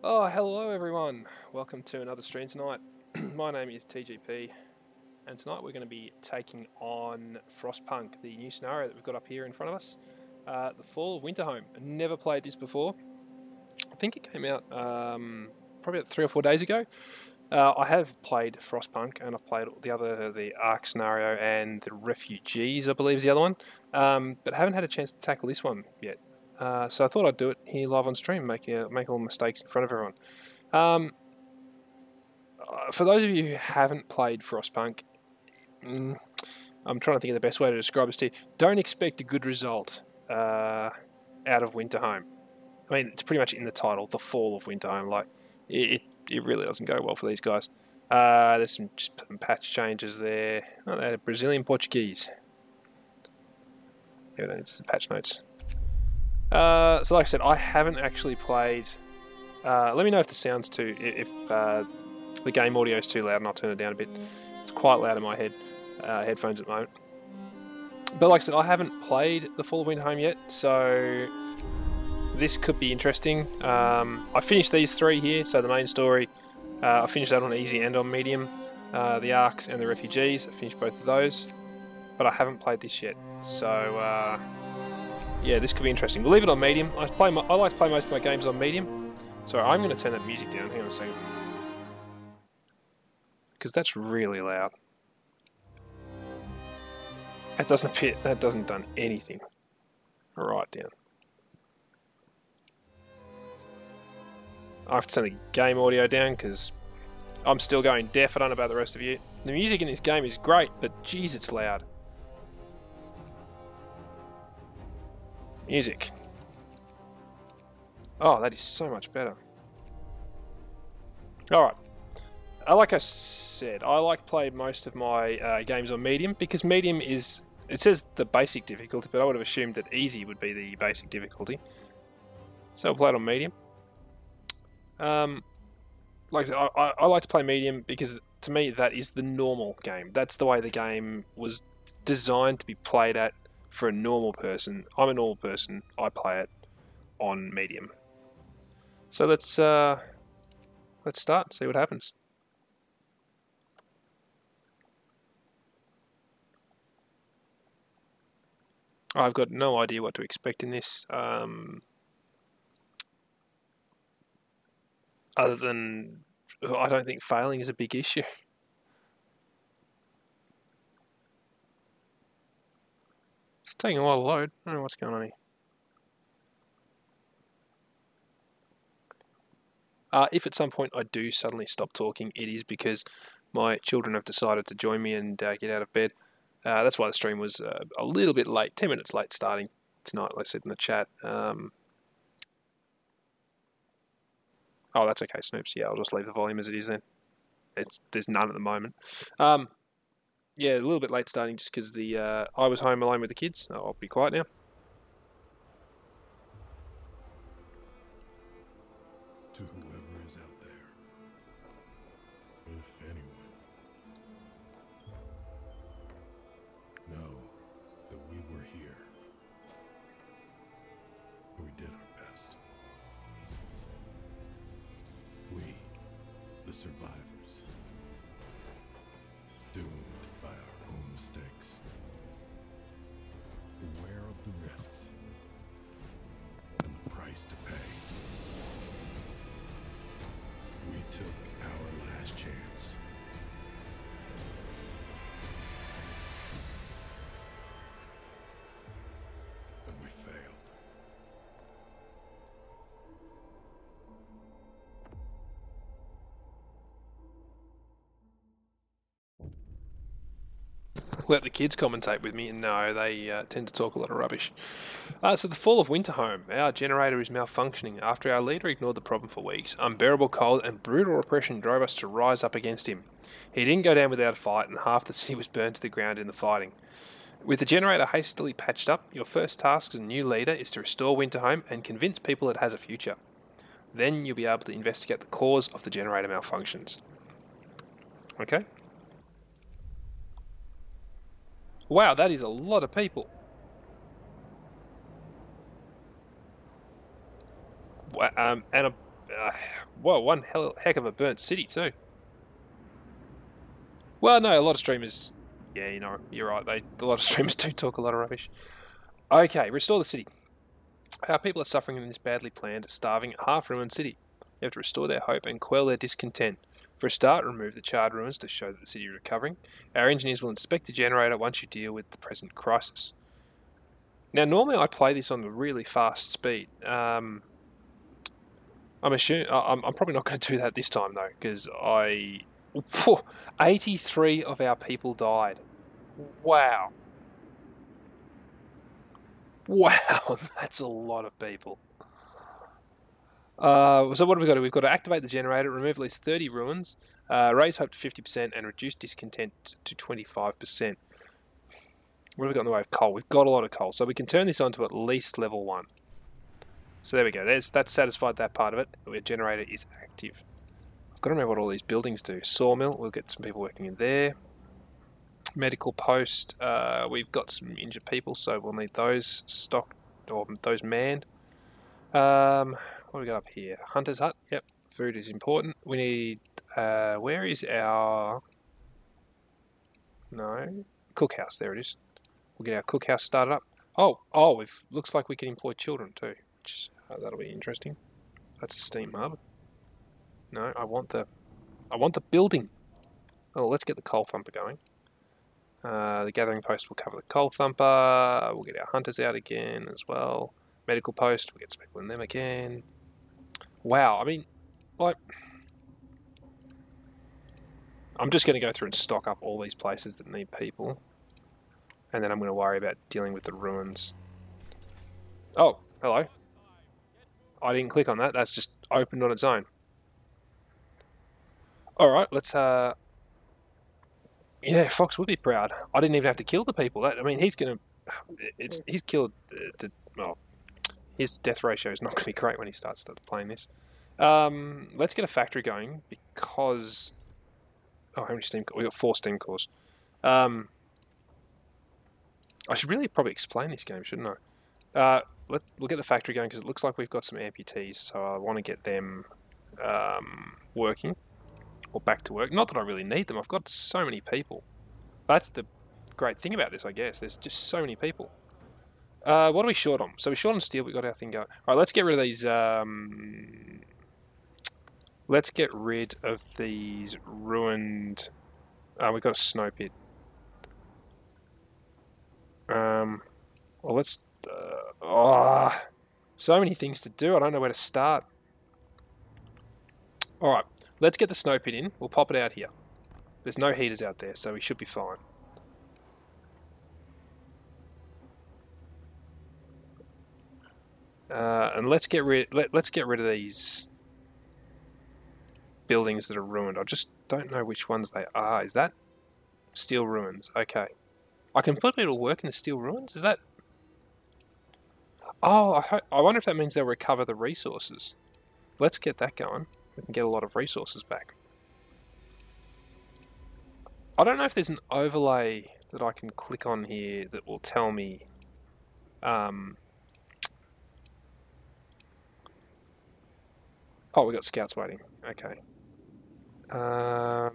Oh, hello everyone. Welcome to another stream tonight. My name is TGP, and tonight we're going to be taking on Frostpunk, the new scenario that we've got up here in front of us. The Fall of Winterhome. I've never played this before. I think it came out probably about 3 or 4 days ago. I have played Frostpunk, and I've played the Ark scenario and the Refugees, I believe is the other one, but haven't had a chance to tackle this one yet. So I thought I'd do it here live on stream, make all the mistakes in front of everyone. For those of you who haven't played Frostpunk, I'm trying to think of the best way to describe this to you. Don't expect a good result out of Winterhome. I mean, it's pretty much in the title, The Fall of Winterhome. Like, it really doesn't go well for these guys. There's some patch changes there. Oh, they're Brazilian Portuguese. Here it is, the patch notes. So like I said, I haven't actually played. Let me know if the sound's too, if the game audio is too loud, and I'll turn it down a bit. It's quite loud in my headphones at the moment. But like I said, I haven't played The Fall of Winterhome yet, so this could be interesting. I finished these three here, so the main story. I finished that on easy and on medium. The Arks and the Refugees, I finished both of those. But I haven't played this yet, so yeah, this could be interesting. We'll leave it on medium. I like to play most of my games on medium. So I'm going to turn that music down. Hang on a second. Because that's really loud. That doesn't done anything. Right down. I have to turn the game audio down because I'm still going deaf. I don't know about the rest of you. The music in this game is great, but geez, it's loud. Music. Oh, that is so much better. Alright. Like I said, I like to play most of my games on medium because medium is... It says the basic difficulty, but I would have assumed that easy would be the basic difficulty. So I'll play it on medium. Like I said, I like to play medium because to me that is the normal game. That's the way the game was designed to be played at for a normal person. I'm a normal person. I play it on medium. So let's start and see what happens. I've got no idea what to expect in this. Other than, I don't think failing is a big issue. It's taking a while to load. I don't know what's going on here. If at some point I do suddenly stop talking, it is because my children have decided to join me and get out of bed. That's why the stream was a little bit late, 10 minutes late starting tonight, like I said in the chat. Oh, that's okay, Snoops. Yeah, I'll just leave the volume as it is then. There's none at the moment. Yeah, a little bit late starting just because I was home alone with the kids. I'll be quiet now. To whoever is out there, if anyone, know that we were here. We did our best. We, the survivors, doomed by our own mistakes, aware of the risks and the price to pay. We took our last chance. And we failed. Let the kids commentate with me, and no, they tend to talk a lot of rubbish. So the Fall of Winterhome. Our generator is malfunctioning after our leader ignored the problem for weeks. Unbearable cold and brutal repression drove us to rise up against him. He didn't go down without a fight, and half the city was burned to the ground in the fighting. With the generator hastily patched up, your first task as a new leader is to restore Winterhome and convince people it has a future. Then you'll be able to investigate the cause of the generator malfunctions. Okay? Wow, that is a lot of people. whoa, one heck of a burnt city too. Well, no, a lot of streamers... Yeah, you know, you're right. A lot of streamers do talk a lot of rubbish. Okay, restore the city. Our people are suffering in this badly planned, starving, half-ruined city. You have to restore their hope and quell their discontent. For a start, remove the charred ruins to show that the city is recovering. Our engineers will inspect the generator once you deal with the present crisis. Now, normally I play this on a really fast speed. I'm probably not going to do that this time though, because 83 of our people died. Wow. Wow, that's a lot of people. So what have we got to do? We've got to activate the generator, remove at least 30 ruins, raise hope to 50%, and reduce discontent to 25%. What have we got in the way of coal? We've got a lot of coal, so we can turn this on to at least level 1. So there we go. That's satisfied that part of it. The generator is active. I've got to remember what all these buildings do. Sawmill, we'll get some people working in there. Medical post, we've got some injured people, so we'll need those stocked, or those manned. What do we got up here? Hunter's hut. Yep, food is important. We need. Where is our? No, cookhouse. There it is. We'll get our cookhouse started up. Oh, it looks like we can employ children too. Which is, that'll be interesting. That's a steam hub. No, I want the building. Oh, let's get the coal thumper going. The gathering post will cover the coal thumper. We'll get our hunters out again as well. Medical post, we'll get some people in them again. Wow, I mean, like, I'm just going to go through and stock up all these places that need people. And then I'm going to worry about dealing with the ruins. Oh, hello. I didn't click on that, that's just opened on its own. Alright, let's, yeah, Fox would be proud. I didn't even have to kill the people. I mean, he's going to, he's killed, well, his death ratio is not going to be great when he starts playing this. Let's get a factory going because... Oh, how many steam cores? We got 4 steam cores. I should really probably explain this game, shouldn't I? We'll get the factory going because it looks like we've got some amputees, so I want to get them working or back to work. Not that I really need them. I've got so many people. That's the great thing about this, I guess. There's just so many people. What are we short on? So we're short on steel. We got our thing going. All right, let's get rid of these. Let's get rid of these ruined... we've got a snow pit. Well, let's... so many things to do. I don't know where to start. Alright, let's get the snow pit in. We'll pop it out here. There's no heaters out there, so we should be fine. And let's get rid of these buildings that are ruined. I just don't know which ones they are. Is that steel ruins? Okay. I can put people to work in the steel ruins? Is that... Oh, I wonder if that means they'll recover the resources. Let's get that going. We can get a lot of resources back. I don't know if there's an overlay that I can click on here that will tell me... Oh, we got scouts waiting. Okay. Up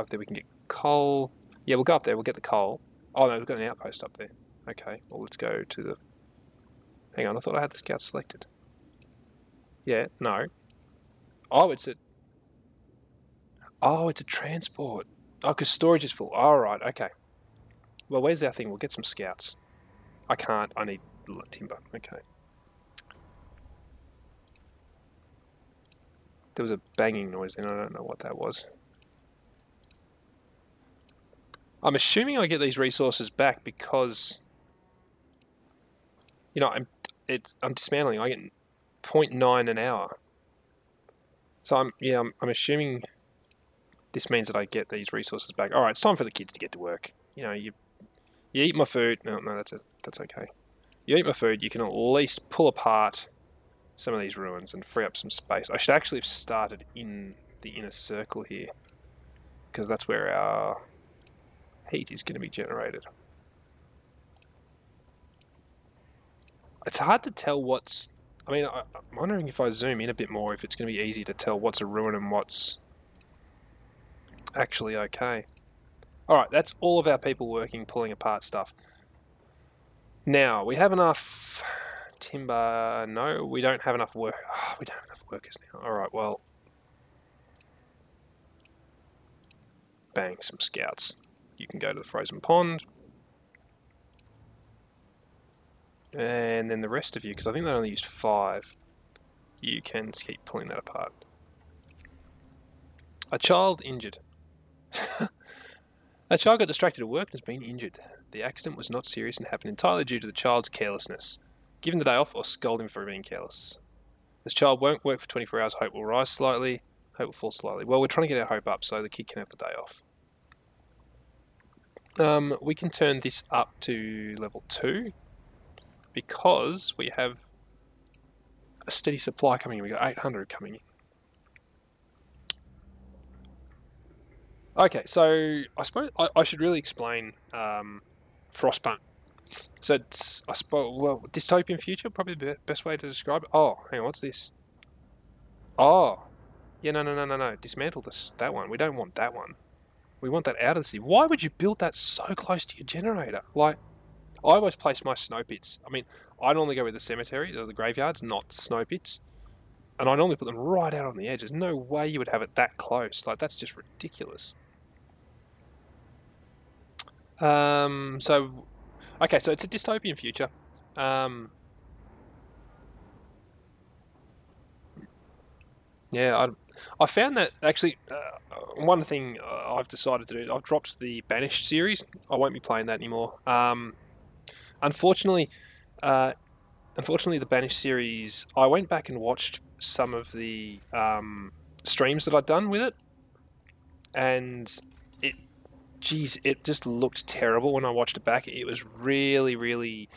there we can get coal. Yeah, we'll go up there. We'll get the coal. Oh no, we've got an outpost up there. Okay. Well, let's go to the... Hang on, I thought I had the scouts selected. Yeah, no. Oh, it's a... Oh, it's a transport. Oh, because storage is full. Alright, okay. Well, where's our thing? We'll get some scouts. I can't. I need timber. Okay. There was a banging noise then. I don't know what that was. I'm assuming I get these resources back because... You know, I'm dismantling. I get 0.9 an hour. So I'm assuming this means that I get these resources back. All right, it's time for the kids to get to work. You know, you eat my food. No, that's okay. You eat my food. You can at least pull apart some of these ruins and free up some space. I should actually have started in the inner circle here because that's where our heat is going to be generated. It's hard to tell what's I mean, I'm wondering if I zoom in a bit more, if it's going to be easy to tell what's a ruin and what's actually okay. Alright, that's all of our people working, pulling apart stuff. Now, we have enough timber. No, we don't have enough work. Oh, we don't have enough workers now. Alright, well. Bang, some scouts. You can go to the frozen pond. And then the rest of you, because I think they only used 5, you can keep pulling that apart. A child injured. A child got distracted at work and has been injured. The accident was not serious and happened entirely due to the child's carelessness. Given the day off or scold him for being careless. This child won't work for 24 hours. Hope will rise slightly. Hope will fall slightly. Well, we're trying to get our hope up so the kid can have the day off. We can turn this up to level 2 because we have a steady supply coming in. We got 800 coming in. Okay, so I suppose I should really explain Frostpunk. So it's, I suppose, well, dystopian future, probably the best way to describe it. Oh, hang on, what's this? Oh, yeah, no. Dismantle that one. We don't want that one. We want that out of the city. Why would you build that so close to your generator? Like, I always place my snow pits. I mean, I normally go with the cemeteries or the graveyards, not snow pits. And I normally put them right out on the edge. There's no way you would have it that close. Like, that's just ridiculous. Okay, so it's a dystopian future. Yeah, I found that actually one thing I've decided to do. I've dropped the Banished series. I won't be playing that anymore. Unfortunately, the Banished series. I went back and watched some of the streams that I'd done with it, and it just looked terrible when I watched it back. It was really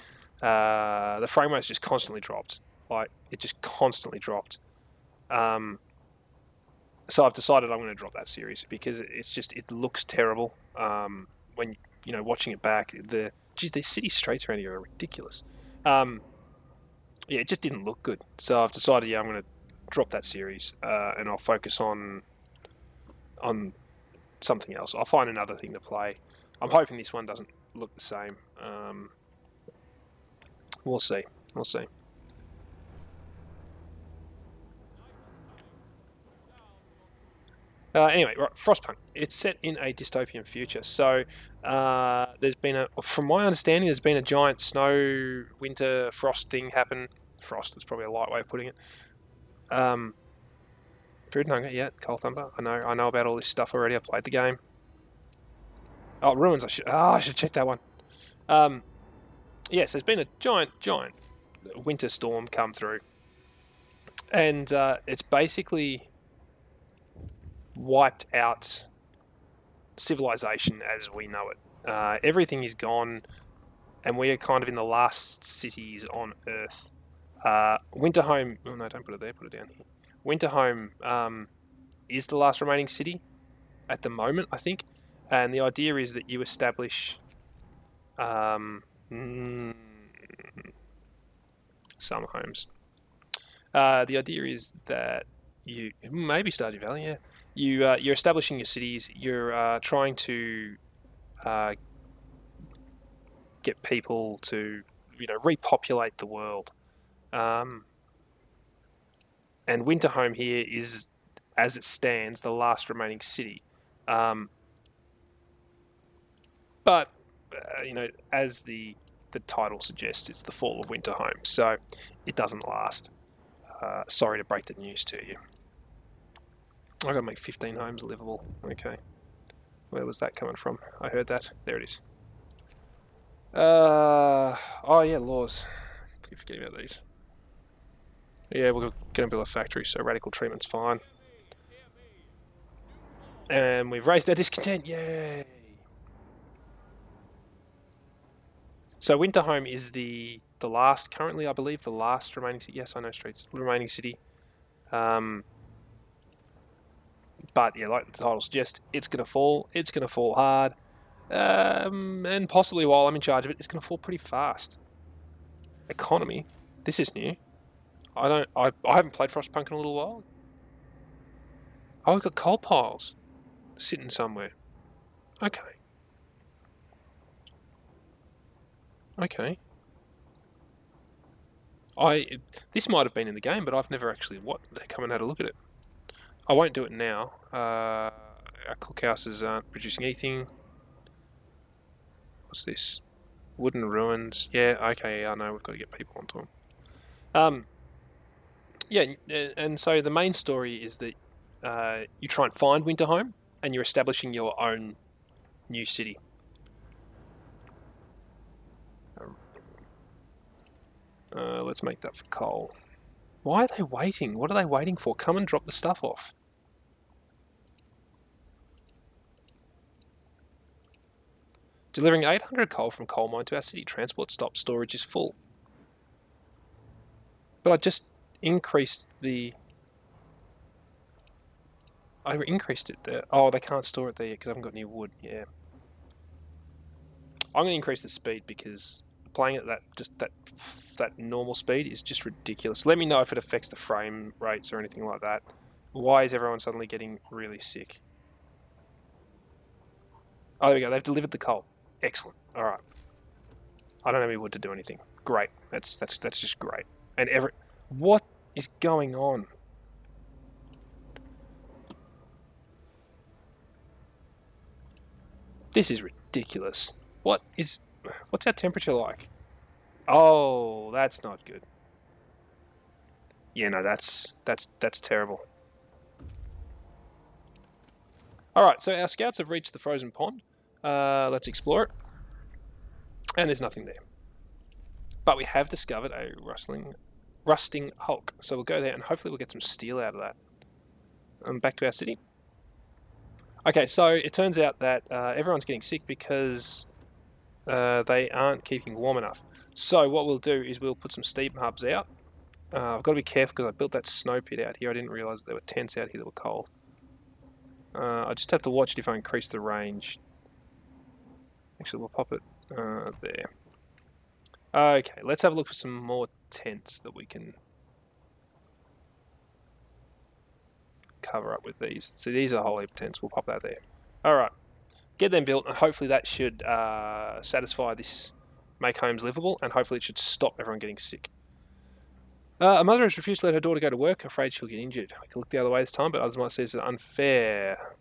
the frame rate's just constantly dropped. Like, it just constantly dropped. So I've decided I'm going to drop that series because it looks terrible. When watching it back, the city streets around here are ridiculous. It just didn't look good. So I've decided, I'm going to drop that series and I'll focus on something else. I'll find another thing to play. I'm hoping this one doesn't look the same. We'll see. Anyway, right, Frostpunk. It's set in a dystopian future. So there's been from my understanding, there's been a giant snow, winter, frost thing happen. Frost is probably a light way of putting it. Food Hunger, yeah, Coal Thumper. I know about all this stuff already. I played the game. Oh, Ruins. I should check that one. Yes, there's been a giant winter storm come through, and it's basically wiped out civilization as we know it. Everything is gone, and we are kind of in the last cities on Earth. Winterhome. Oh no, don't put it there. Put it down here. Winterhome is the last remaining city at the moment, I think, and the idea is that you establish some homes. The idea is that you maybe Stardew Valley, yeah. You're establishing your cities. You're trying to get people to repopulate the world. And Winterhome here is, as it stands, the last remaining city. But as the title suggests, it's the fall of Winterhome, so it doesn't last. Sorry to break the news to you. I gotta make 15 homes livable. Okay, where was that coming from? I heard that. There it is. Oh yeah, laws. Keep forgetting about these. Yeah, we're going to build a factory, so radical treatment's fine. And we've raised our discontent, yay! So Winterhome is the last, currently I believe, the last remaining city. Yes, I know streets. Remaining city. But yeah, like the title suggests, it's going to fall. It's going to fall hard. And possibly while I'm in charge of it, it's going to fall pretty fast. Economy. This is new. I haven't played Frostpunk in a little while. Oh, we've got coal piles sitting somewhere. Okay. Okay. This might have been in the game, but I've never actually come and had a look at it. I won't do it now. Our cookhouses aren't producing anything. What's this? Wooden ruins. Yeah, okay, I know, we've got to get people onto them. Yeah, and so the main story is that you try and find Winterhome, and you're establishing your own new city. Let's make that for coal. Why are they waiting? What are they waiting for? Come and drop the stuff off. Delivering 800 coal from coal mine to our city. Transport stop. Storage is full. But I just increased the... I increased it there. Oh, they can't store it there because I haven't got any wood. Yeah. I'm going to increase the speed because playing at that normal speed is just ridiculous. Let me know if it affects the frame rates or anything like that. Why is everyone suddenly getting really sick? Oh, there we go. They've delivered the coal. Excellent. All right. I don't have any wood to do anything. Great. That's just great. And what is going on? This is ridiculous. What's our temperature like? Oh, that's not good. Yeah, no, that's terrible. All right, so our scouts have reached the frozen pond. Let's explore it. And there's nothing there. But we have discovered a rusting hulk. So we'll go there and hopefully we'll get some steel out of that. Back to our city. Okay, so it turns out that everyone's getting sick because they aren't keeping warm enough. So what we'll do is we'll put some steam hubs out. I've got to be careful because I built that snow pit out here. I didn't realise there were tents out here that were cold. I just have to watch it if I increase the range. Actually, we'll pop it there. Okay, let's have a look for some more tents that we can cover up with these. So these are a whole heap of tents. We'll pop that there. Alright. Get them built, and hopefully that should satisfy this, make homes livable, and hopefully it should stop everyone getting sick. A mother has refused to let her daughter go to work, afraid she'll get injured. We can look the other way this time, but others might say it's unfair.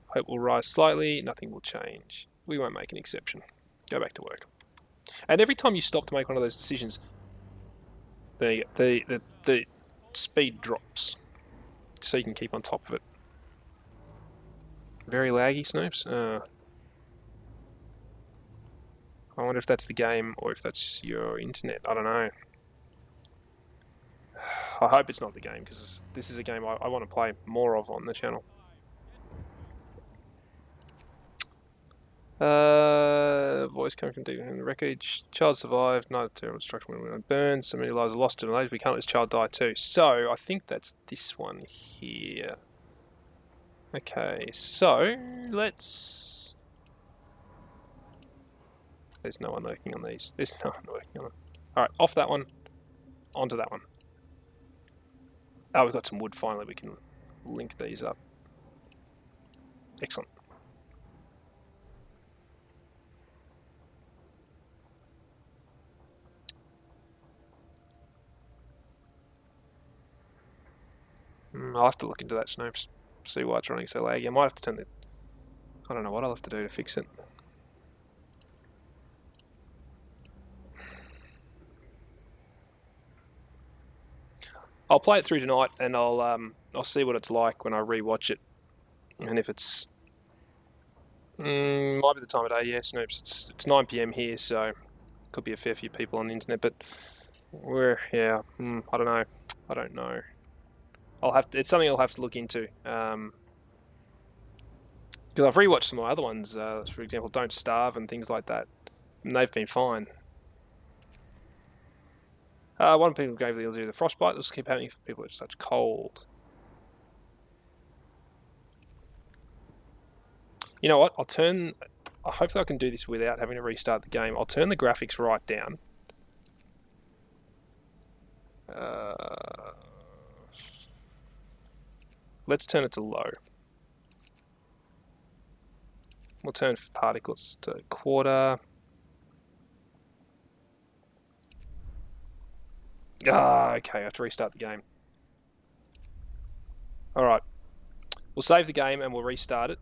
Hope will rise slightly, nothing will change. We won't make an exception. Go back to work. And every time you stop to make one of those decisions, the speed drops, so you can keep on top of it. Very laggy, Snoops. I wonder if that's the game or if that's your internet. I don't know. I hope it's not the game because this is a game I want to play more of on the channel. Voice coming from deep in the wreckage. Child survived. No terrible destruction when burned. So many lives are lost in the We can't let this child die too. So I think that's this one here. Okay, so let's. There's no one working on these. There's no one working on them. All right, off that one, onto that one. Oh, we've got some wood finally. We can link these up. Excellent. I'll have to look into that, Snopes. See why it's running so laggy. I might have to turn it. I don't know what I'll have to do to fix it. I'll play it through tonight, and I'll see what it's like when I rewatch it, and if it's might be the time of day. Yeah, Snoops. It's 9 PM here, so could be a fair few people on the internet, but I don't know. It's something I'll have to look into. Because I've rewatched some of my other ones. For example, Don't Starve and things like that, and they've been fine. One people gave the frostbite. This will keep happening for people with such cold. You know what? Hopefully I can do this without having to restart the game. I'll turn the graphics right down. let's turn it to low. We'll turn particles to quarter. Ah, okay, I have to restart the game. Alright. We'll save the game and we'll restart it.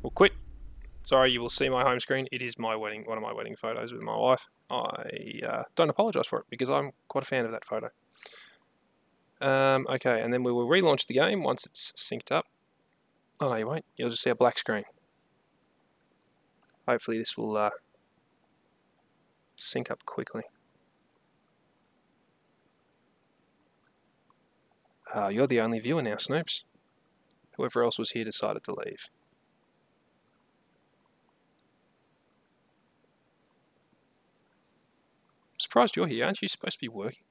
We'll quit. Sorry, you will see my home screen. It is my wedding, one of my wedding photos with my wife. I don't apologise for it because I'm quite a fan of that photo. Okay, and then we will relaunch the game once it's synced up. Oh no, you won't. You'll just see a black screen. Hopefully this will sync up quickly. You're the only viewer now, Snoops. Whoever else was here decided to leave. I'm surprised you're here. Aren't you supposed to be working?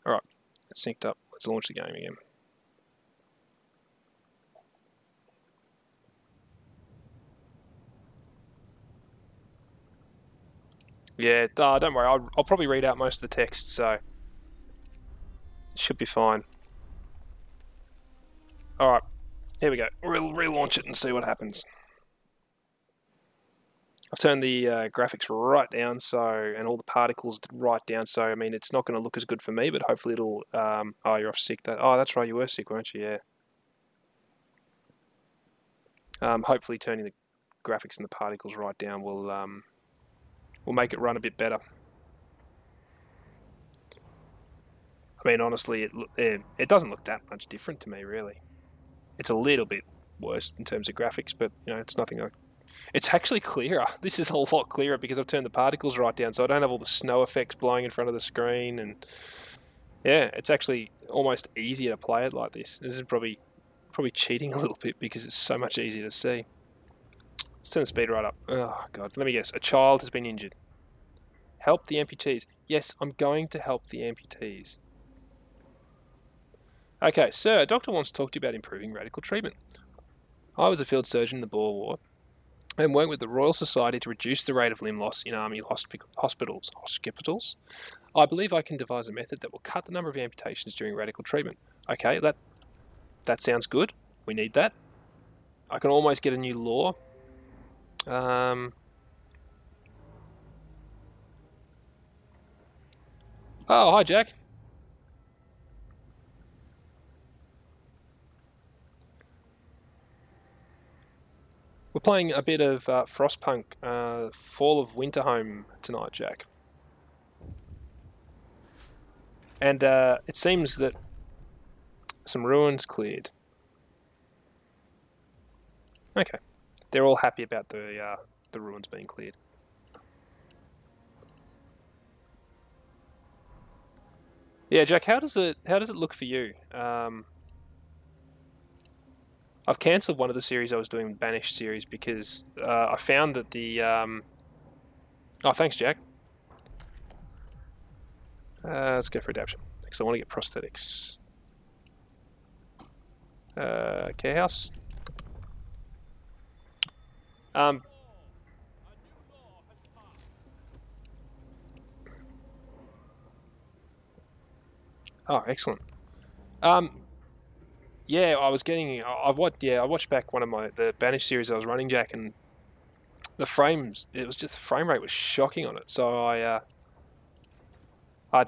Alright, it's synced up. Let's launch the game again. Yeah, don't worry. I'll probably read out most of the text, so it should be fine. Alright, here we go. We'll relaunch it and see what happens. I've turned the graphics right down, and all the particles right down, so I mean it's not going to look as good for me, but hopefully it'll. Oh, you're off sick. Oh, that's right, you were sick, weren't you? Yeah. Hopefully turning the graphics and the particles right down will make it run a bit better. I mean, honestly, it doesn't look that much different to me, really. It's a little bit worse in terms of graphics, but you know, it's nothing like. It's actually clearer. This is a lot clearer because I've turned the particles right down, so I don't have all the snow effects blowing in front of the screen, and yeah, it's actually almost easier to play it like this. This is probably cheating a little bit because it's so much easier to see. Let's turn the speed right up. Oh god, let me guess. A child has been injured. Help the amputees. Yes, I'm going to help the amputees. Okay, sir, a doctor wants to talk to you about improving radical treatment. I was a field surgeon in the Boer War and worked with the Royal Society to reduce the rate of limb loss in army hospitals. I believe I can devise a method that will cut the number of amputations during radical treatment. Okay, that sounds good. We need that. I can almost get a new law. Oh, hi, Jack. We're playing a bit of Frostpunk, Fall of Winterhome tonight, Jack. And it seems that some ruins cleared. Okay, they're all happy about the ruins being cleared. Yeah, Jack, how does it look for you? I've cancelled one of the series I was doing, Banished series, because I found that the... Oh, thanks, Jack. Let's go for adaptation, because I want to get prosthetics. Care house. Oh, excellent. Yeah, I was getting. I watched back one of the Banished series I was running, Jack, and the frames. It was just the frame rate was shocking on it. So I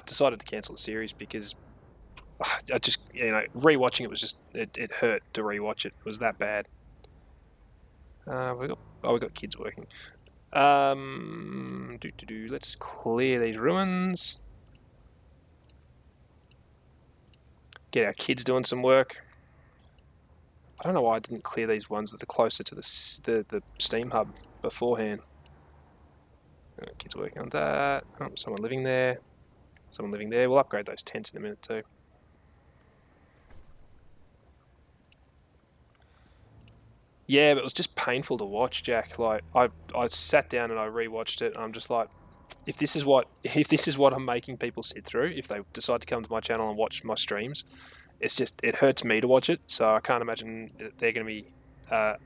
decided to cancel the series because I just rewatching it was just it hurt to rewatch it. It was that bad. We got kids working. Let's clear these ruins. Get our kids doing some work. I don't know why I didn't clear these ones that are closer to the Steam hub beforehand. Kids working on that. Oh, someone living there. Someone living there. We'll upgrade those tents in a minute too. Yeah, but it was just painful to watch, Jack. Like I sat down and I rewatched it, and I'm just like, if this is what I'm making people sit through, if they decide to come to my channel and watch my streams, It's just, it hurts me to watch it, so I can't imagine that they're going to be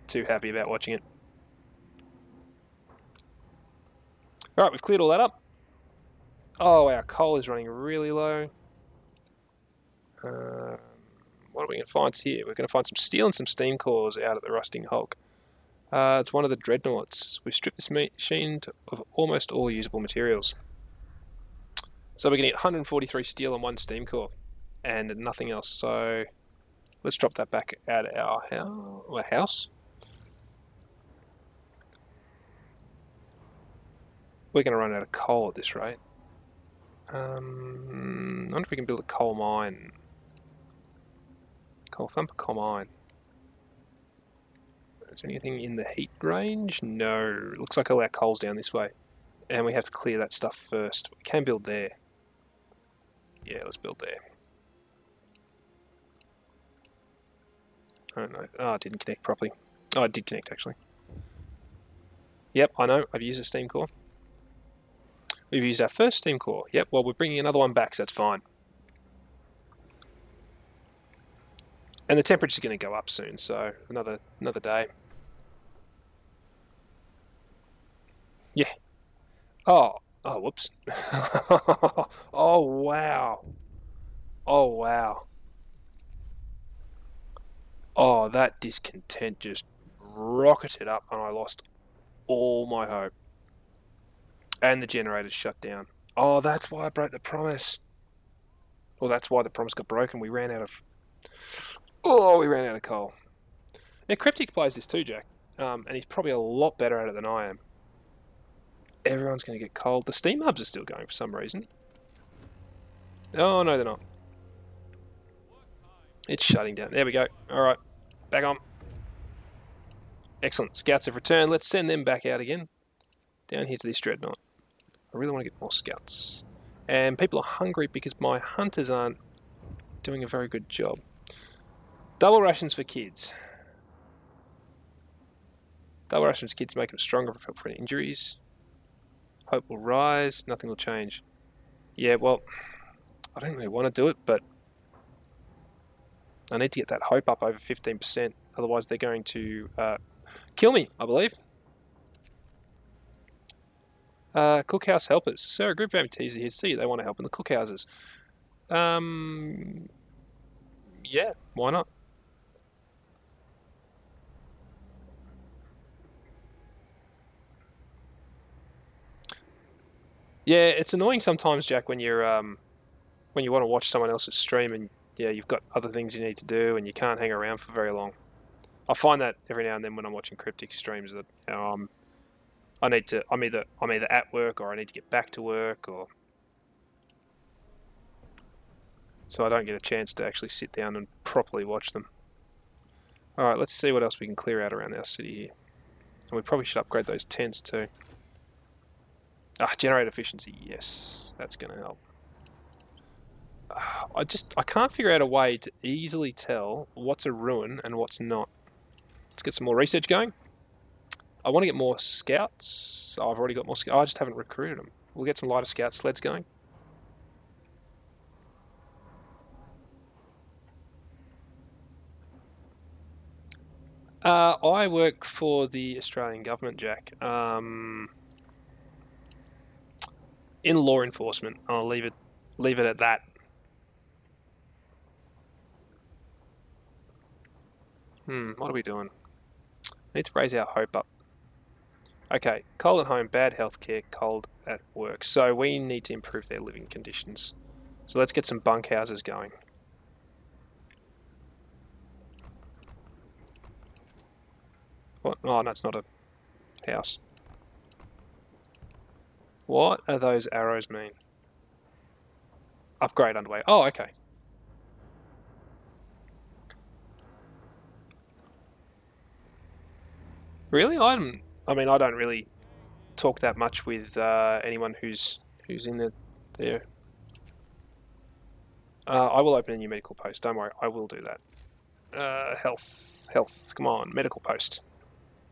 too happy about watching it. All right, we've cleared all that up. Oh, our coal is running really low. What are we going to find here? We're going to find some steel and some steam cores out at the Rusting Hulk. It's one of the dreadnoughts. We've stripped this machine of almost all usable materials. So we're going to get 143 steel and 1 steam core, and nothing else. So let's drop that back at our house. We're going to run out of coal at this rate. I wonder if we can build a coal mine. Coal thumper, coal mine. Is there anything in the heat range? No. Looks like all our coal's down this way. And we have to clear that stuff first. We can build there. Yeah, let's build there. I don't know. Oh, it didn't connect properly. Oh, it did connect, actually. Yep, I know. I've used a steam core. We've used our first steam core. Yep, well, we're bringing another one back, so that's fine. And the temperature's going to go up soon, so another day. Yeah. Oh, whoops. Oh, wow. Oh, wow. Oh, that discontent just rocketed up and I lost all my hope. And the generator's shut down. Oh, that's why I broke the promise. Well, that's why the promise got broken. We ran out of... Oh, we ran out of coal. Now, Cryptic plays this too, Jack. And he's probably a lot better at it than I am. Everyone's going to get cold. The steam hubs are still going for some reason. Oh, no, they're not. It's shutting down. There we go. Alright, back on. Excellent. Scouts have returned. Let's send them back out again. Down here to this dreadnought. I really want to get more scouts. And people are hungry because my hunters aren't doing a very good job. Double rations for kids. Double rations for kids make them stronger, for injuries. Hope will rise. Nothing will change. Yeah, well, I don't really want to do it, but I need to get that hope up over 15%. Otherwise, they're going to kill me, I believe. Cookhouse helpers. Sir, a group of amputees are here to see you. They want to help in the cookhouses. Yeah, why not? Yeah, it's annoying sometimes, Jack, when you're when you want to watch someone else's stream and yeah, you've got other things you need to do and you can't hang around for very long. I find that every now and then when I'm watching Cryptic streams that you know, I'm either at work or I need to get back to work, or so I don't get a chance to actually sit down and properly watch them. All right, let's see what else we can clear out around our city here. And we probably should upgrade those tents too. Ah, generate efficiency. Yes, that's going to help. I can't figure out a way to easily tell what's a ruin and what's not. Let's get some more research going. I want to get more scouts. Oh, I've already got more scouts. I just haven't recruited them. We'll get some lighter scout sleds going. I work for the Australian government, Jack. In law enforcement. I'll leave it at that. What are we doing? Need to raise our hope up. Okay, cold at home, bad healthcare, cold at work. So we need to improve their living conditions. So let's get some bunkhouses going. What? Oh, no, it's not a house. What are those arrows mean? Upgrade underway. Oh, okay. Really? I mean, I don't really talk that much with anyone who's in there. I will open a new medical post. Don't worry, I will do that. Health. Come on, medical post.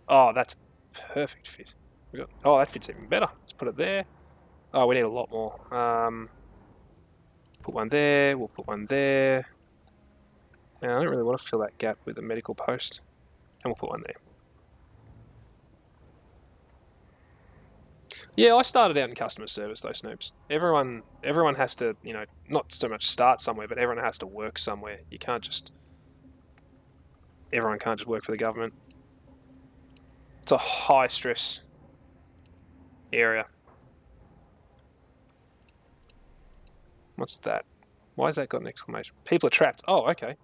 Oh, that's perfect fit. Oh, that fits even better. Let's put it there. Oh, we need a lot more. Put one there. We'll put one there. And I don't really want to fill that gap with a medical post. And we'll put one there. Yeah, I started out in customer service though, Snoops. Everyone has to, you know, not so much start somewhere, but everyone has to work somewhere. You can't just... Everyone can't just work for the government. It's a high stress area. What's that? Why has that got an exclamation? People are trapped. Oh, okay.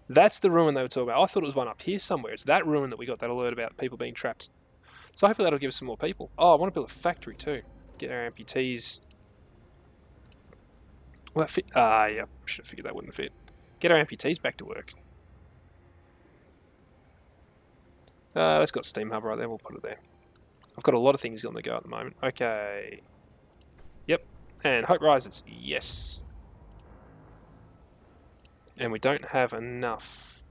That's the ruin they were talking about. I thought it was one up here somewhere. It's that ruin that we got that alert about people being trapped. So hopefully that'll give us some more people. Oh, I want to build a factory too. Get our amputees. Will that fit? Yeah. Should have figured that wouldn't fit. Get our amputees back to work. That's got Steam Hub right there. We'll put it there. I've got a lot of things on the go at the moment. Okay. Yep. And Hope Rises. Yes. And we don't have enough.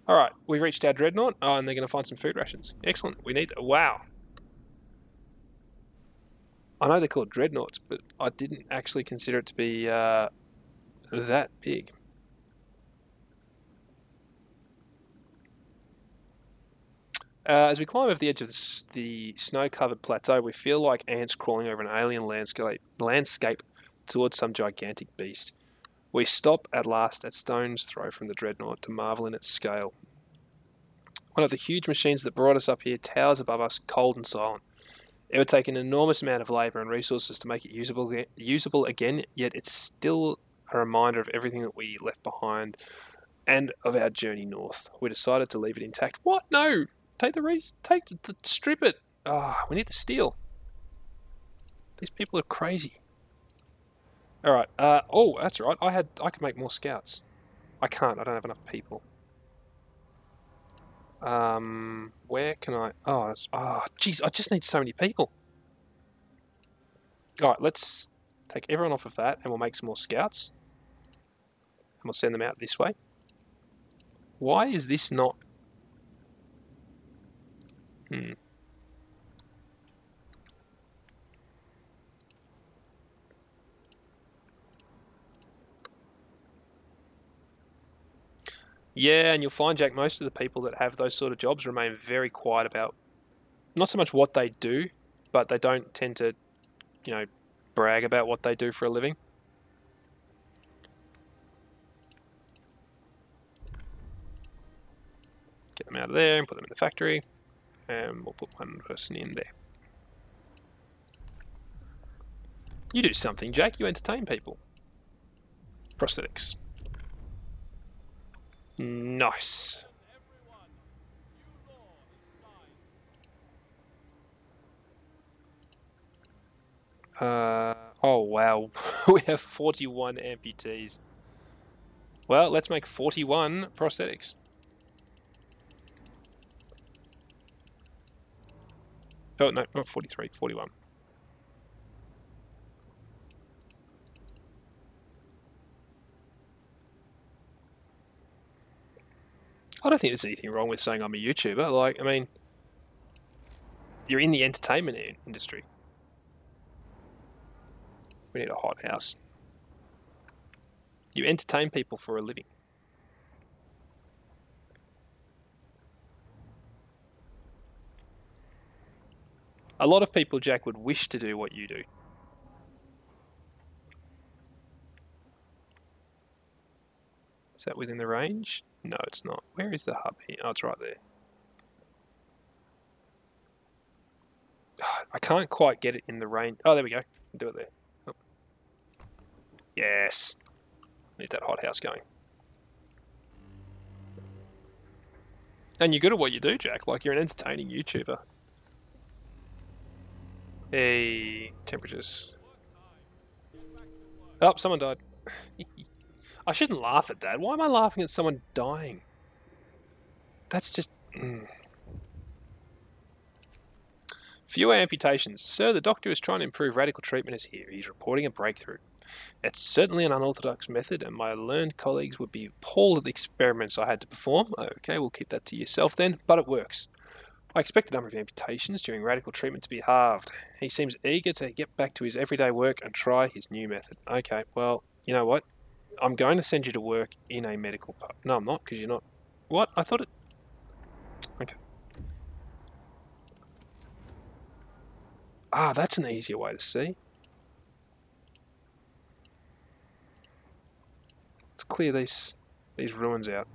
Alright, we reached our dreadnought. Oh, and they're going to find some food rations. Excellent. We need... Wow. I know they're called dreadnoughts, but I didn't actually consider it to be that big. As we climb over the edge of the snow-covered plateau, we feel like ants crawling over an alien landscape towards some gigantic beast. We stop at last at stone's throw from the dreadnought to marvel in its scale. One of the huge machines that brought us up here towers above us, cold and silent. It would take an enormous amount of labour and resources to make it usable again, yet it's still a reminder of everything that we left behind and of our journey north. We decided to leave it intact. What? No! Strip it! Ah, we need the steel. These people are crazy. Alright, oh, that's right. I could make more scouts. I can't, I don't have enough people. Where can I... Oh, jeez, I just need so many people. Alright, let's take everyone off of that and we'll make some more scouts. And we'll send them out this way. Why is this not... Yeah, and you'll find, Jack, most of the people that have those sort of jobs remain very quiet about not so much what they do, but they don't tend to, you know, brag about what they do for a living. Get them out of there and put them in the factory, and we'll put one person in there. You do something, Jack. You entertain people. Prosthetics. Nice. Oh wow, we have 41 amputees. Well, let's make 41 prosthetics. Oh no, not 43, 41. I don't think there's anything wrong with saying I'm a YouTuber. Like, I mean, you're in the entertainment industry. We need a hot house. You entertain people for a living. A lot of people, Jack, would wish to do what you do. Is that within the range? No, it's not. Where is the hub here? Oh, it's right there. I can't quite get it in the range. Oh, there we go. Do it there. Oh. Yes. Need that hothouse going. And you're good at what you do, Jack. Like, you're an entertaining YouTuber. Hey, temperatures. Oh, someone died. I shouldn't laugh at that. Why am I laughing at someone dying? That's just... Fewer amputations. Sir, the doctor is trying to improve radical treatment is here. He's reporting a breakthrough. It's certainly an unorthodox method, and my learned colleagues would be appalled at the experiments I had to perform. Okay, we'll keep that to yourself then, but it works. I expect the number of amputations during radical treatment to be halved. He seems eager to get back to his everyday work and try his new method. Okay, well, you know what? I'm going to send you to work in a medical pub. No, I'm not, because you're not. What? I thought it... Okay. Ah, that's an easier way to see. Let's clear these ruins out.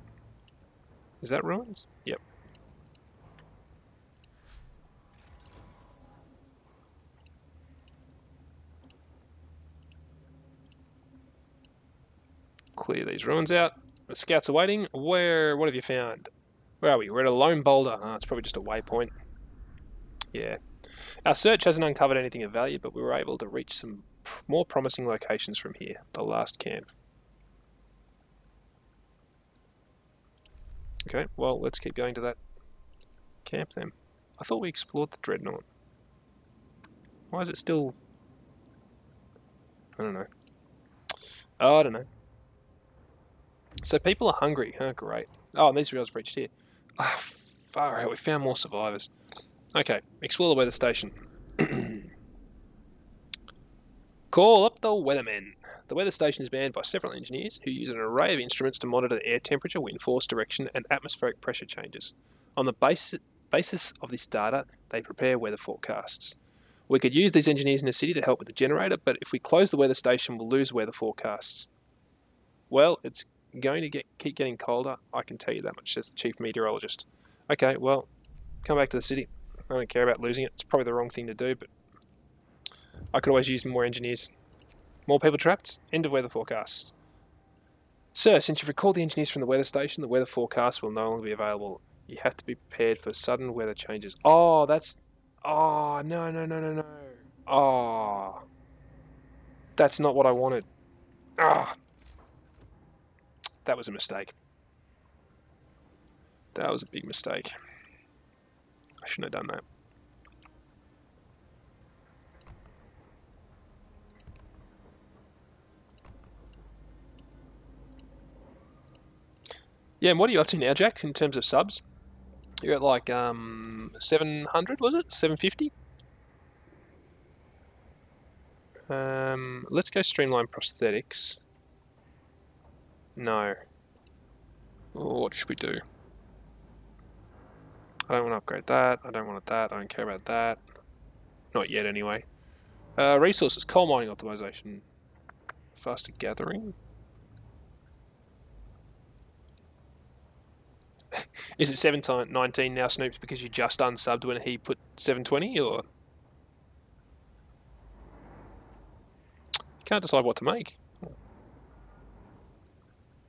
Is that ruins? Yep. Clear these ruins out. The scouts are waiting. What have you found? Where are we? We're at a lone boulder. Oh, it's probably just a waypoint. Yeah. Our search hasn't uncovered anything of value, but we were able to reach some more promising locations from here. The last camp. Okay, well, let's keep going to that camp then. I thought we explored the Dreadnought. Why is it still... I don't know. Oh, I don't know. So people are hungry. Oh, great. Oh, and these guys reached here. Ah, far out. We found more survivors. Okay, explore the weather station. Call up the weathermen. The weather station is manned by several engineers who use an array of instruments to monitor the air temperature, wind force, direction, and atmospheric pressure changes. On the basis of this data, they prepare weather forecasts. We could use these engineers in the city to help with the generator, but if we close the weather station, we'll lose weather forecasts. Well, it's going to keep getting colder, I can tell you that much, says the chief meteorologist. Okay, well, come back to the city. I don't care about losing it. It's probably the wrong thing to do, but I could always use more engineers. More people trapped? End of weather forecast. Sir, since you've recalled the engineers from the weather station, the weather forecast will no longer be available. You have to be prepared for sudden weather changes. Oh, that's... Oh, no. Oh. That's not what I wanted. Ah. That was a mistake. That was a big mistake. I shouldn't have done that. Yeah, and what are you up to now, Jack, in terms of subs? You're at like 700, was it? 750? Let's go streamline prosthetics. No. Oh, what should we do? I don't want to upgrade that. I don't want that. I don't care about that. Not yet, anyway. Resources. Coal mining optimization. Faster gathering. Is it 719 now, Snoops, because you just unsubbed when he put 720, or? You can't decide what to make.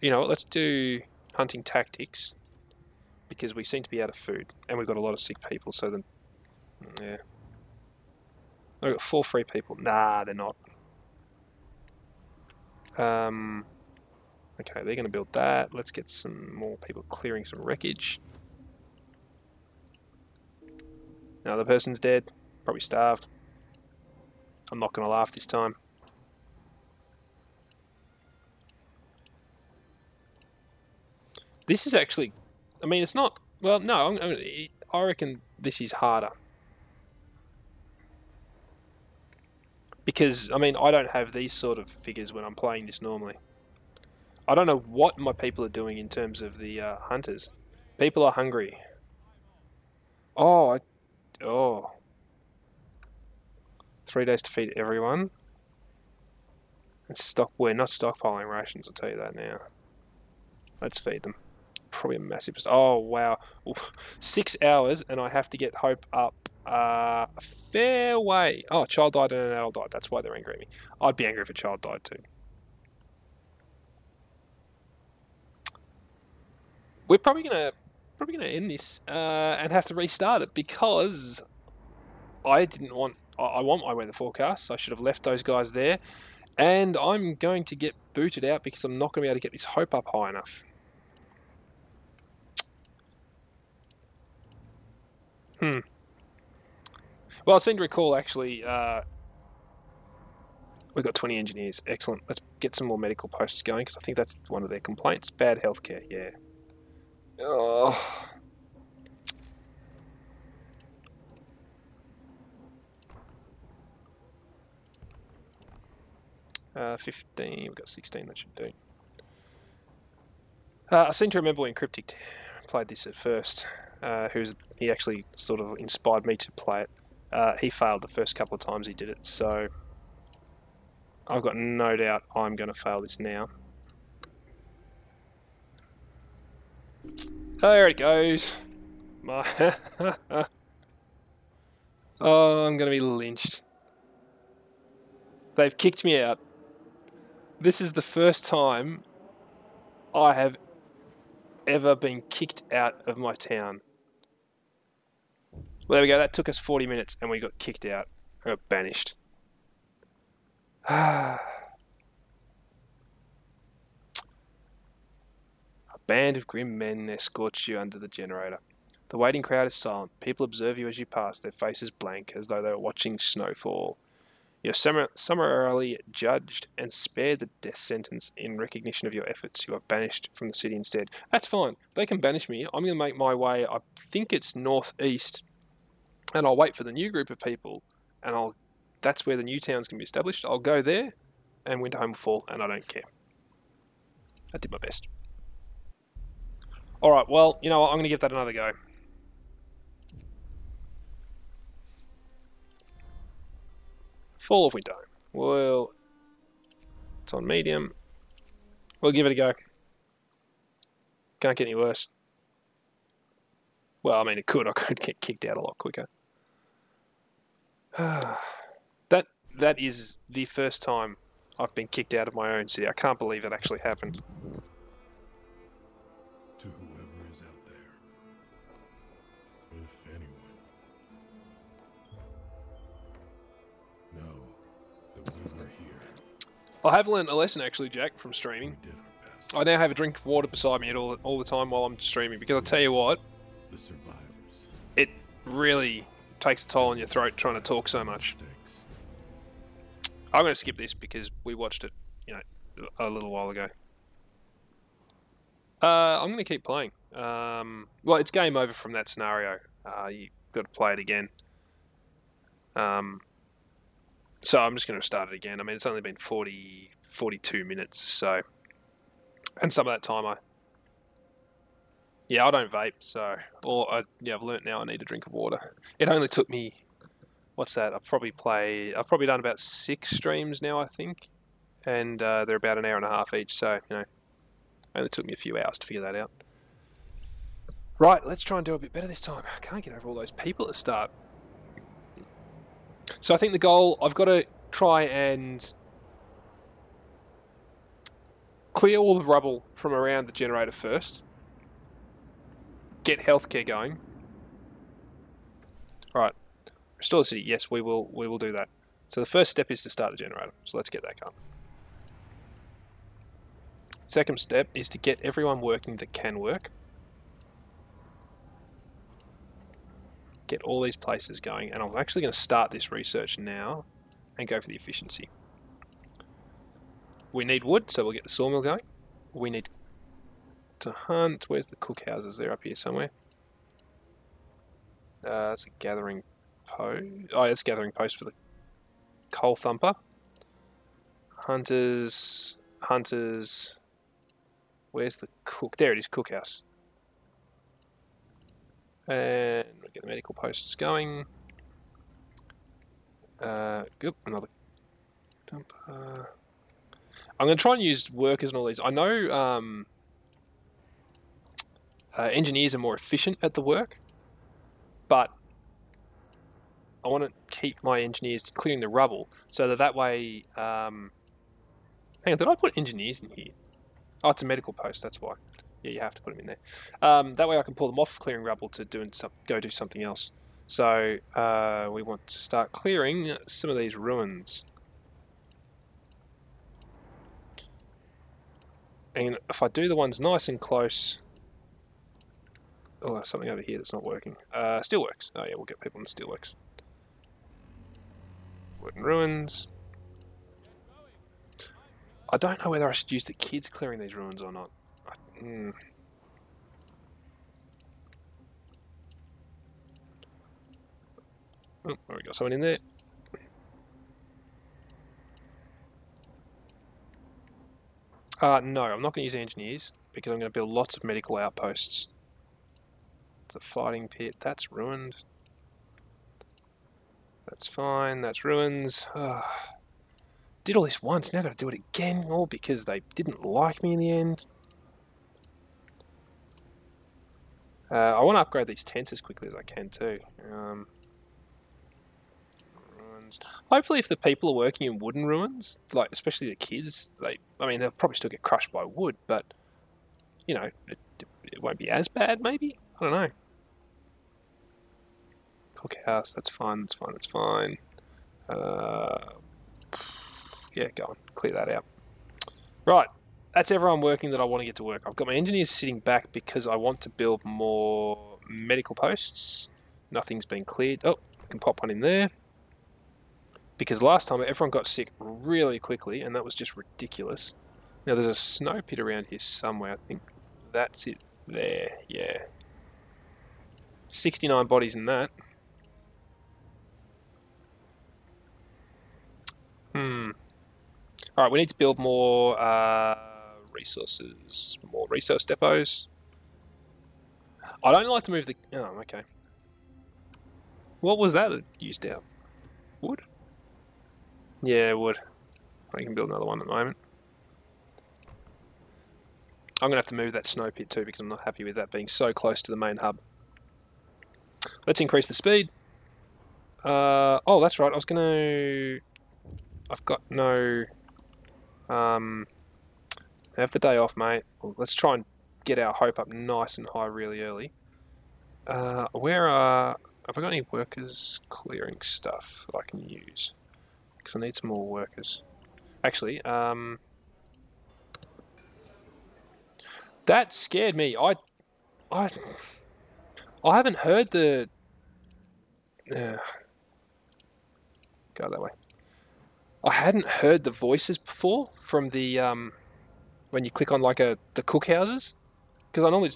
You know what, let's do hunting tactics, because we seem to be out of food, and we've got a lot of sick people, so then... Yeah. I've got 4 free people. Nah, they're not. Okay, they're going to build that. Let's get some more people clearing some wreckage. Another person's dead. Probably starved. I'm not going to laugh this time. This is actually... I mean, it's not... Well, no, I reckon this is harder. Because, I mean, I don't have these sort of figures when I'm playing this normally. I don't know what my people are doing in terms of the hunters. People are hungry. Oh, oh. 3 days to feed everyone. And we're not stockpiling rations, I'll tell you that now. Let's feed them. Probably a massive... Oh, wow. Oof. 6 hours, and I have to get hope up a fair way. Oh, a child died and an adult died. That's why they're angry at me. I'd be angry if a child died too. We're probably gonna end this and have to restart it, because I want my weather forecast. So I should have left those guys there, and I'm going to get booted out because I'm not going to be able to get this hope up high enough. Well, I seem to recall, actually, we've got 20 engineers. Excellent. Let's get some more medical posts going, because I think that's one of their complaints. Bad healthcare, yeah. Oh. 15, we've got 16, that should do. I seem to remember when Cryptic played this at first. He actually sort of inspired me to play it. He failed the first couple of times he did it, so I've got no doubt I'm going to fail this now. There it goes. Oh, I'm going to be lynched. They've kicked me out. This is the first time I have ever been kicked out of my town. Well, there we go. That took us 40 minutes and we got kicked out. We got banished. A band of grim men escorts you under the generator. The waiting crowd is silent. People observe you as you pass, their faces blank, as though they were watching snowfall. You're summarily judged and spared the death sentence in recognition of your efforts. You are banished from the city instead. That's fine. They can banish me. I'm going to make my way, I think it's northeast, and I'll wait for the new group of people, and that's where the new town's going to be established. I'll go there, and Winterhome will fall, and I don't care. I did my best. Alright, well, you know what? I'm going to give that another go. Fall of Winterhome. Well, it's on medium. We'll give it a go. Can't get any worse. Well, I mean, it could. I could get kicked out a lot quicker. That is the first time I've been kicked out of my own city. I can't believe it actually happened. To whoever is out there, if anyone, know that we were here. I have learned a lesson actually, Jack, from streaming. We did our best. I now have a drink of water beside me all the time while I'm streaming, because I'll tell you what, The survivors. it really takes a toll on your throat trying to talk so much. Mistakes. I'm going to skip this because we watched it, a little while ago. I'm going to keep playing. Well, it's game over from that scenario. You've got to play it again. So I'm just going to start it again. I mean, it's only been 42 minutes, so... And some of that time I don't vape, so... I've learnt now I need a drink of water. It only took me... What's that? I've probably done about 6 streams now, I think. And they're about an hour and a half each, so, only took me a few hours to figure that out. Right, let's try and do a bit better this time. I can't get over all those people at the start. So I think the goal, I've got to try and clear all the rubble from around the generator first. Get healthcare going. Right. Restore the city. Yes, we will do that. So the first step is to start the generator. So let's get that going. Second step is to get everyone working that can work. Get all these places going, and I'm actually going to start this research now and go for the efficiency. We need wood, so we'll get the sawmill going. We need to hunt. Where's the cookhouses? They're up here somewhere. It's a gathering post. Oh, it's a gathering post for the coal thumper. Hunters. Where's the cook? There it is, cookhouse. And we'll get the medical posts going. Good, another dumper. I'm going to try and use workers and all these. I know engineers are more efficient at the work, but I want to keep my engineers clearing the rubble so that way... hang on, did I put engineers in here? Oh, it's a medical post, that's why. Yeah, you have to put them in there. That way I can pull them off clearing rubble to go do something else. So we want to start clearing some of these ruins. And if I do the ones nice and close... Oh, there's something over here that's not working. Steelworks. Oh yeah, we'll get people in the steelworks. Wooden ruins. I don't know whether I should use the kids clearing these ruins or not. Oh, we got someone in there. No, I'm not going to use engineers because I'm going to build lots of medical outposts. It's a fighting pit. That's ruined. That's fine. That's ruins. Did all this once. Now I've got to do it again. All because they didn't like me in the end. I want to upgrade these tents as quickly as I can too. Ruins. Hopefully, if the people are working in wooden ruins, like especially the kids, I mean, they'll probably still get crushed by wood, but you know, it won't be as bad. Maybe, I don't know. Cookhouse. That's fine. That's fine. That's fine. Yeah, go on. Clear that out. Right. That's everyone working that I want to get to work. I've got my engineers sitting back because I want to build more medical posts. Nothing's been cleared. Oh, I can pop one in there. Because last time everyone got sick really quickly, and that was just ridiculous. Now there's a snow pit around here somewhere. I think that's it there. Yeah. 69 bodies in that. Alright, we need to build more resources, more resource depots. I don't like to move the... Oh, okay. What was that used out? Wood? Yeah, wood. I can build another one at the moment. I'm going to have to move that snow pit too because I'm not happy with that being so close to the main hub. Let's increase the speed. Oh, that's right. I was going to... I've got no... have the day off, mate. Well, let's try and get our hope up nice and high really early. Where are... Have I got any workers clearing stuff that I can use? Because I need some more workers. Actually, that scared me. I haven't heard the... go that way. I hadn't heard the voices before from the when you click on like the cookhouses, because I normally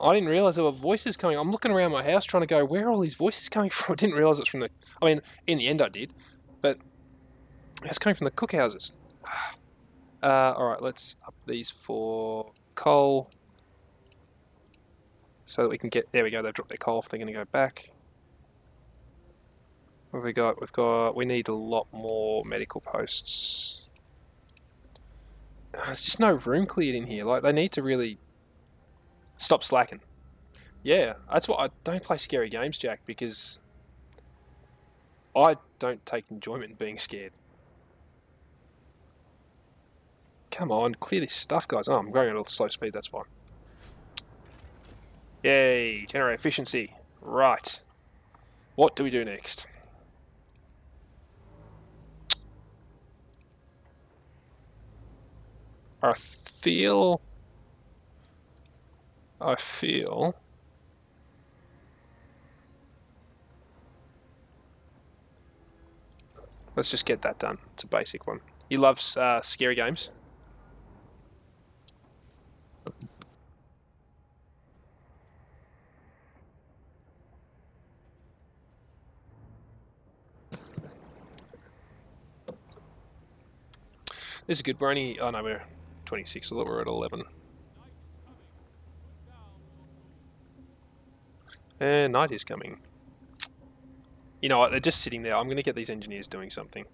I didn't realise there were voices coming. I'm looking around my house trying to go, where are all these voices coming from? I didn't realise it's from the... I mean, in the end I did, but it's coming from the cookhouses. Alright, let's up these for coal. So that we can get... There we go, they've dropped their coal if they're going to go back. What have we got? We need a lot more medical posts. There's just no room cleared in here. Like, they need to really... Stop slacking. Yeah, that's why I don't play scary games, Jack, because I don't take enjoyment in being scared. Come on, clear this stuff, guys. Oh, I'm going at a slow speed, that's fine. Yay, generate efficiency. Right. What do we do next? I feel... Let's just get that done. It's a basic one. He loves scary games. This is good. We're only... Oh no, we're 26. We're at 11. And night is coming. You know what? They're just sitting there. I'm going to get these engineers doing something.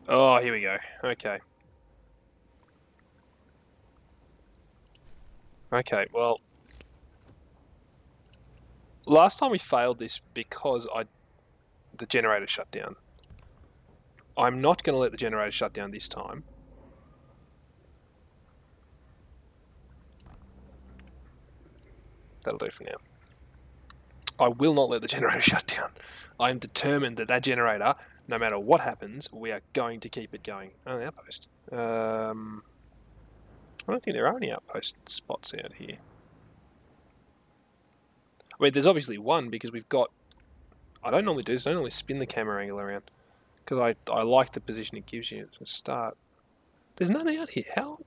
Oh, here we go. Okay. Okay, well... Last time we failed this because the generator shut down. I'm not going to let the generator shut down this time. That'll do for now. I will not let the generator shut down. I am determined that that generator, no matter what happens, we are going to keep it going. Oh, an outpost. I don't think there are any outpost spots out here. I mean, there's obviously one because we've got... I don't normally do this. I don't normally spin the camera angle around because I like the position it gives you to start. There's none out here. How?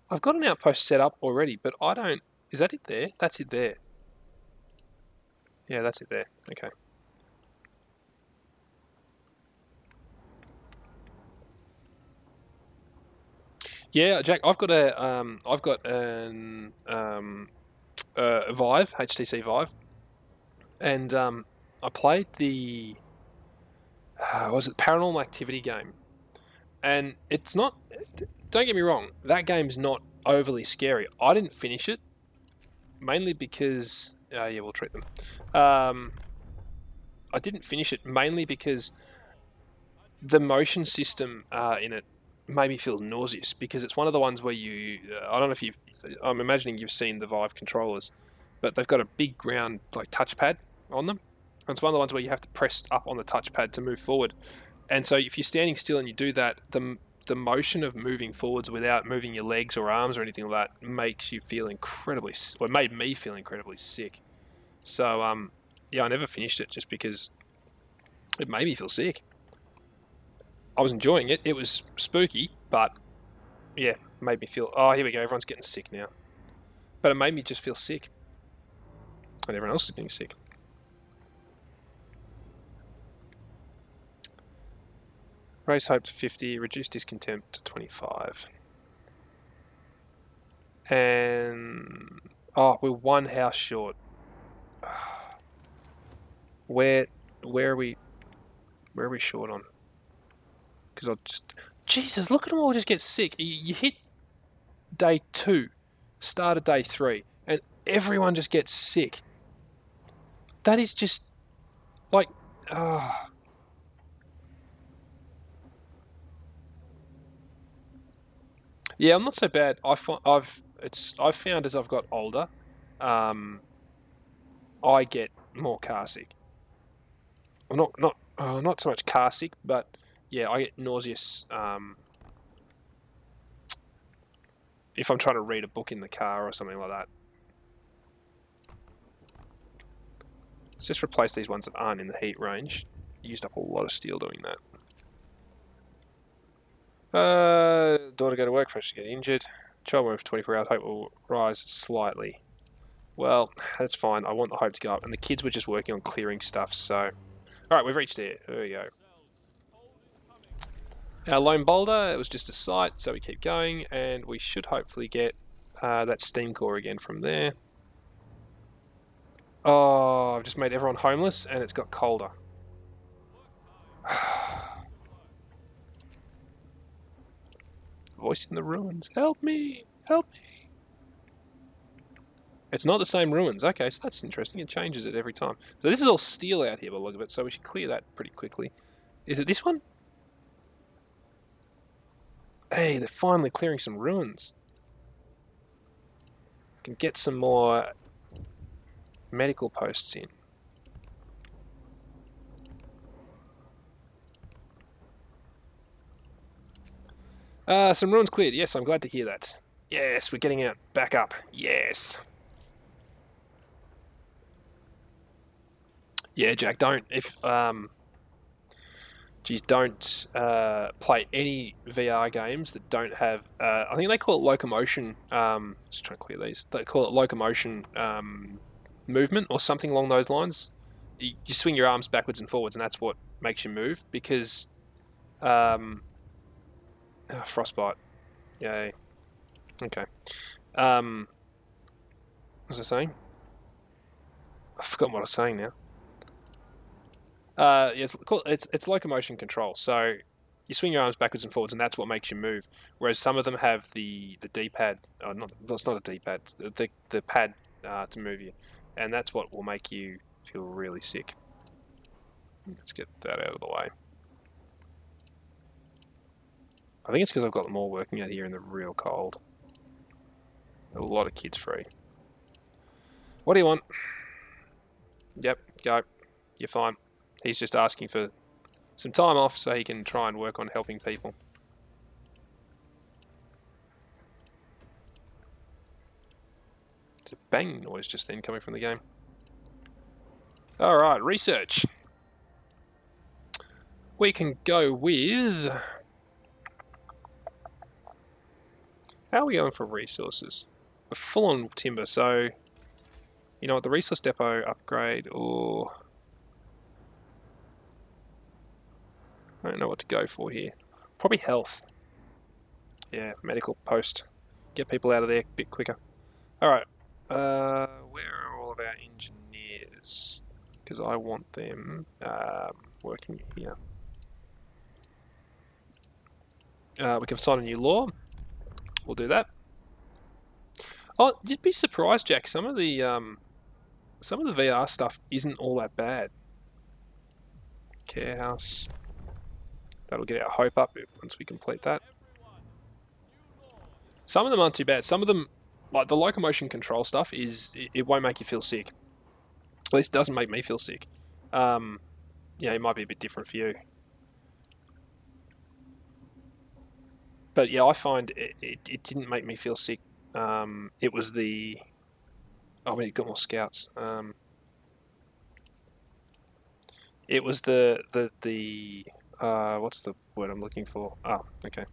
I've got an outpost set up already, but I don't... Is that it there? That's it there. Yeah, that's it there. Okay. Yeah, Jack, I've got an Vive, HTC Vive, and I played the was it Paranormal Activity game, and it's not. Don't get me wrong, that game's not overly scary. I didn't finish it mainly because yeah, we'll treat them. I didn't finish it mainly because the motion system in it made me feel nauseous because it's one of the ones where you. I don't know if you. I'm imagining you've seen the Vive controllers, but they've got a big round like touchpad on them. And it's one of the ones where you have to press up on the touchpad to move forward. And so if you're standing still and you do that, the motion of moving forwards without moving your legs or arms or anything like that makes you feel incredibly. Well, it made me feel incredibly sick. So yeah, I never finished it just because it made me feel sick. I was enjoying it. It was spooky, but yeah, made me feel. Oh, here we go. Everyone's getting sick now. But it made me just feel sick, and everyone else is getting sick. Raise hope to 50. Reduce discontent to 25. And oh, we're one house short. Where are we? Where are we short on? Because I'll just. Jesus, look at them all just get sick. You hit day 2, start of day 3, and everyone just gets sick. That is just like, yeah, I'm not so bad. I've found as I've got older, I get more car sick. Well, not so much car sick, but yeah, I get nauseous. If I'm trying to read a book in the car or something like that. Let's just replace these ones that aren't in the heat range. Used up a lot of steel doing that. Daughter go to work, fresh to get injured. Child work for 24 hours, hope will rise slightly. Well, that's fine. I want the hope to go up. And the kids were just working on clearing stuff, so... Alright, we've reached there. There we go. Our lone boulder, it was just a site, so we keep going, and we should hopefully get that steam core again from there. Oh, I've just made everyone homeless, and it's got colder. Voice in the ruins. Help me! Help me! It's not the same ruins. Okay, so that's interesting. It changes it every time. So this is all steel out here by the look of it, so we should clear that pretty quickly. Is it this one? Hey, they're finally clearing some ruins. Can get some more medical posts in. Some ruins cleared. Yes, I'm glad to hear that. Yes, we're getting out back up. Yes. Yeah, Jack, don't geez, don't play any VR games that don't have. I think they call it locomotion. Just trying to clear these. They call it locomotion movement or something along those lines. You swing your arms backwards and forwards, and that's what makes you move. Because frostbite. Yay. Okay. What was I saying? I've forgotten what I was saying now. Yeah, it's locomotion control. So you swing your arms backwards and forwards, and that's what makes you move. Whereas some of them have the D-pad. Well, it's not a D-pad. It's the pad to move you, and that's what will make you feel really sick. Let's get that out of the way. I think it's because I've got them all working out here in the real cold. A lot of kids free. What do you want? Yep, go. You're fine. He's just asking for some time off so he can try and work on helping people. It's a bang noise just then coming from the game. Alright, research. We can go with... How are we going for resources? We're full on timber, so... You know what, the resource depot upgrade, or... I don't know what to go for here. Probably health. Yeah, medical post. Get people out of there a bit quicker. Alright. Where are all of our engineers? Because I want them working here. We can sign a new law. We'll do that. Oh, you'd be surprised, Jack. Some of the VR stuff isn't all that bad. Care house. That'll get our hope up once we complete that. Some of them aren't too bad. Some of them, like the locomotion control stuff, it won't make you feel sick. At least it doesn't make me feel sick. Yeah, it might be a bit different for you. But yeah, I find it didn't make me feel sick. It was the... Oh, we got more scouts. It was the what's the word I'm looking for? Oh, okay.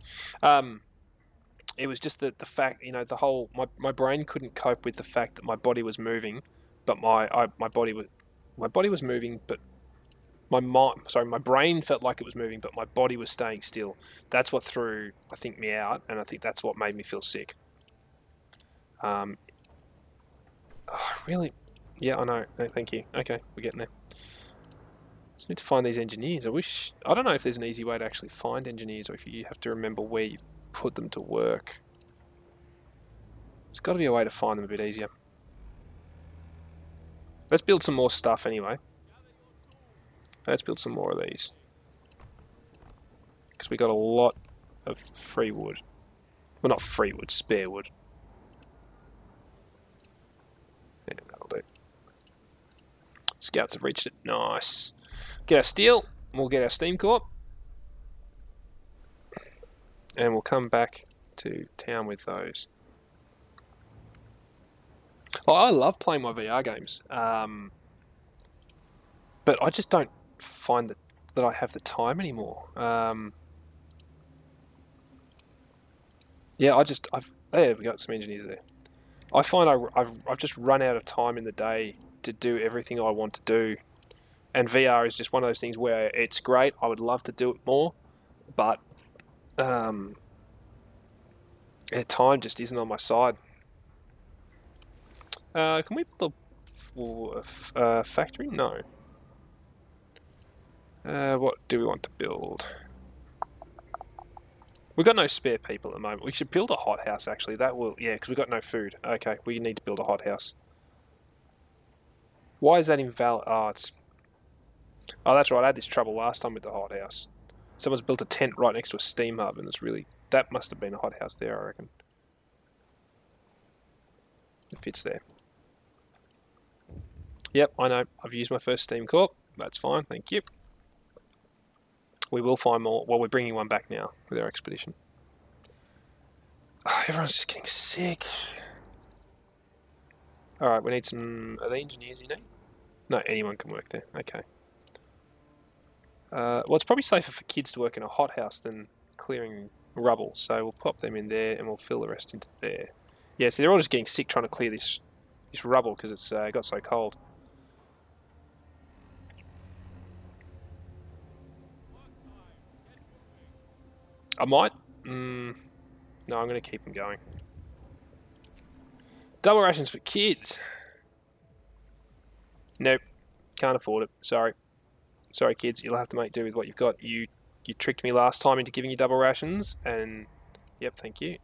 It was just the fact, you know, the whole my brain couldn't cope with the fact that my body was moving, but my body was moving, but my brain felt like it was moving, but my body was staying still. That's what threw, I think, me out, and I think that's what made me feel sick. Oh, really? Yeah, I know. No, thank you. Okay, we're getting there. Just need to find these engineers. I don't know if there's an easy way to actually find engineers, or if you have to remember where you put them to work. There's got to be a way to find them a bit easier. Let's build some more stuff anyway. Let's build some more of these. Because we got a lot of free wood. Well, not free wood, spare wood. Yeah, that'll do. Scouts have reached it. Nice. Get our steel. We'll get our steam core. And we'll come back to town with those. Oh, I love playing my VR games. But I just don't find that I have the time anymore. Yeah, there we got some engineers there. I find I've just run out of time in the day to do everything I want to do, and VR is just one of those things where it's great. I would love to do it more, but time just isn't on my side. Can we build a factory? No. What do we want to build? We've got no spare people at the moment. We should build a hothouse, actually. That will... Yeah, because we've got no food. Okay, we need to build a hothouse. Why is that invalid? Oh, it's... Oh, that's right. I had this trouble last time with the hothouse. Someone's built a tent right next to a steam hub, and it's really... That must have been a hothouse there, I reckon. It fits there. Yep, I know. I've used my first steam core. That's fine, thank you. We will find more. Well, we're bringing one back now with our expedition. Oh, everyone's just getting sick. Alright, we need some... Are they engineers you need? No, anyone can work there. Okay. Well, it's probably safer for kids to work in a hothouse than clearing rubble. So we'll pop them in there and we'll fill the rest into there. Yeah, so they're all just getting sick trying to clear this rubble because it's got so cold. I might. No, I'm going to keep them going. Double rations for kids. Nope. Can't afford it. Sorry. Sorry, kids. You'll have to make do with what you've got. You tricked me last time into giving you double rations, and... Yep, thank you.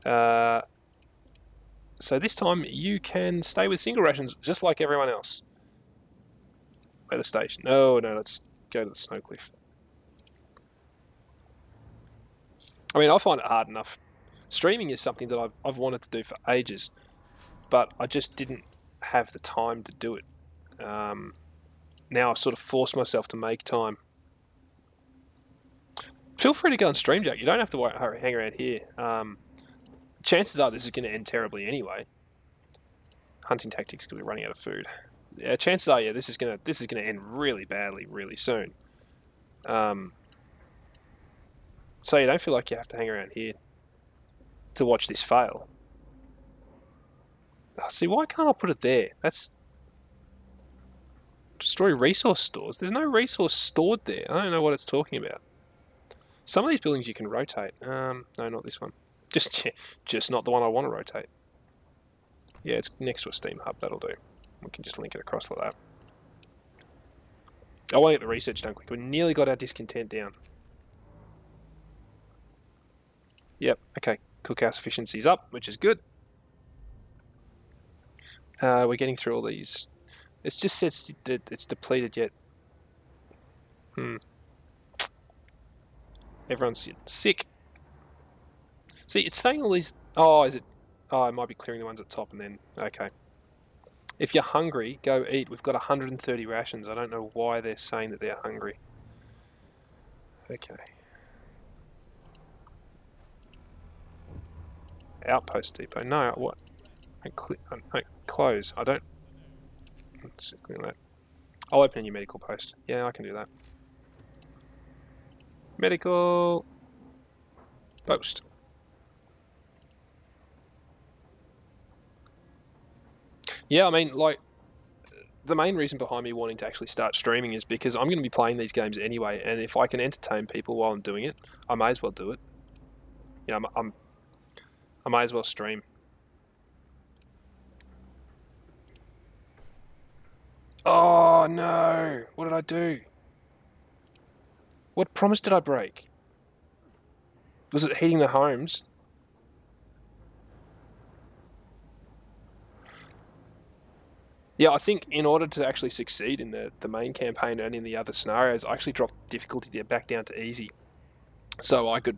So this time, you can stay with single rations, just like everyone else. At the station. No, let's go to the snow cliff. I mean, I find it hard enough. Streaming is something that I've wanted to do for ages, but I just didn't have the time to do it. Now I've sort of forced myself to make time. Feel free to go and stream, Jack. You don't have to hang around here. Chances are this is going to end terribly anyway. Hunting tactics because we're running out of food. Yeah, chances are, yeah, this is gonna end really badly, really soon. So you don't feel like you have to hang around here to watch this fail. Oh, see, why can't I put it there? That's... Destroy resource stores. There's no resource stored there. I don't know what it's talking about. Some of these buildings you can rotate. No, not this one. Just not the one I want to rotate. Yeah, it's next to a steam hub. That'll do. We can just link it across like that. I want to get the research done quick. We nearly got our discontent down. Yep. Okay. Cookhouse efficiency's up, which is good. We're getting through all these. It just says that it's depleted yet. Everyone's sick. See, it's saying all these... Oh, is it... Oh, I might be clearing the ones at the top and then... Okay. If you're hungry, go eat. We've got 130 rations. I don't know why they're saying that they're hungry. Okay. Outpost depot. No, what? Close. I don't... Let's clear that. I'll open a new medical post. Yeah, I can do that. Medical... post. Yeah, I mean, like, the main reason behind me wanting to actually start streaming is because I'm going to be playing these games anyway, and if I can entertain people while I'm doing it, I may as well do it. You know, I may as well stream. Oh, no! What did I do? What promise did I break? Was it heating the homes? Yeah, I think in order to actually succeed in the main campaign and in the other scenarios, I actually dropped difficulty back down to easy. So I could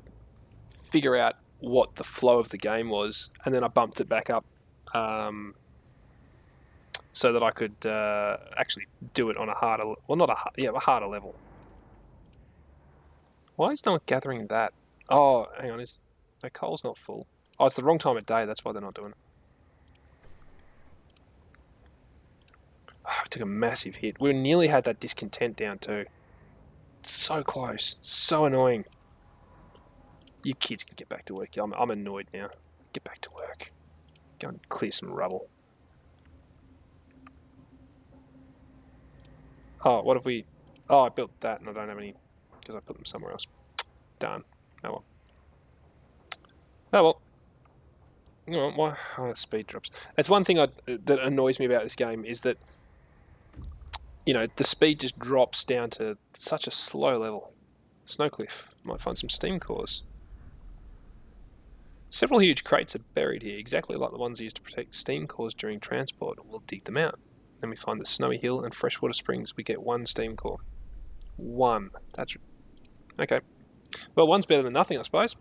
figure out what the flow of the game was, and then I bumped it back up so that I could actually do it on a harder... Well, not a... Yeah, a harder level. Why is no one gathering that? Oh, hang on. No, coal's not full. Oh, it's the wrong time of day. That's why they're not doing it. Oh, we took a massive hit. We nearly had that discontent down too. So close. So annoying. You kids can get back to work. I'm annoyed now. Get back to work. Go and clear some rubble. Oh, what have we... Oh, I built that and I don't have any... Because I put them somewhere else. Darn. Oh well. Oh well. Oh, why? Oh, speed drops. That's one thing that annoys me about this game is that, you know, the speed just drops down to such a slow level. Snowcliff. Might find some steam cores. Several huge crates are buried here, exactly like the ones used to protect steam cores during transport. We'll dig them out. Then we find the Snowy Hill and Freshwater Springs. We get 1 steam core. 1. That's... Okay. Well, 1's better than nothing, I suppose.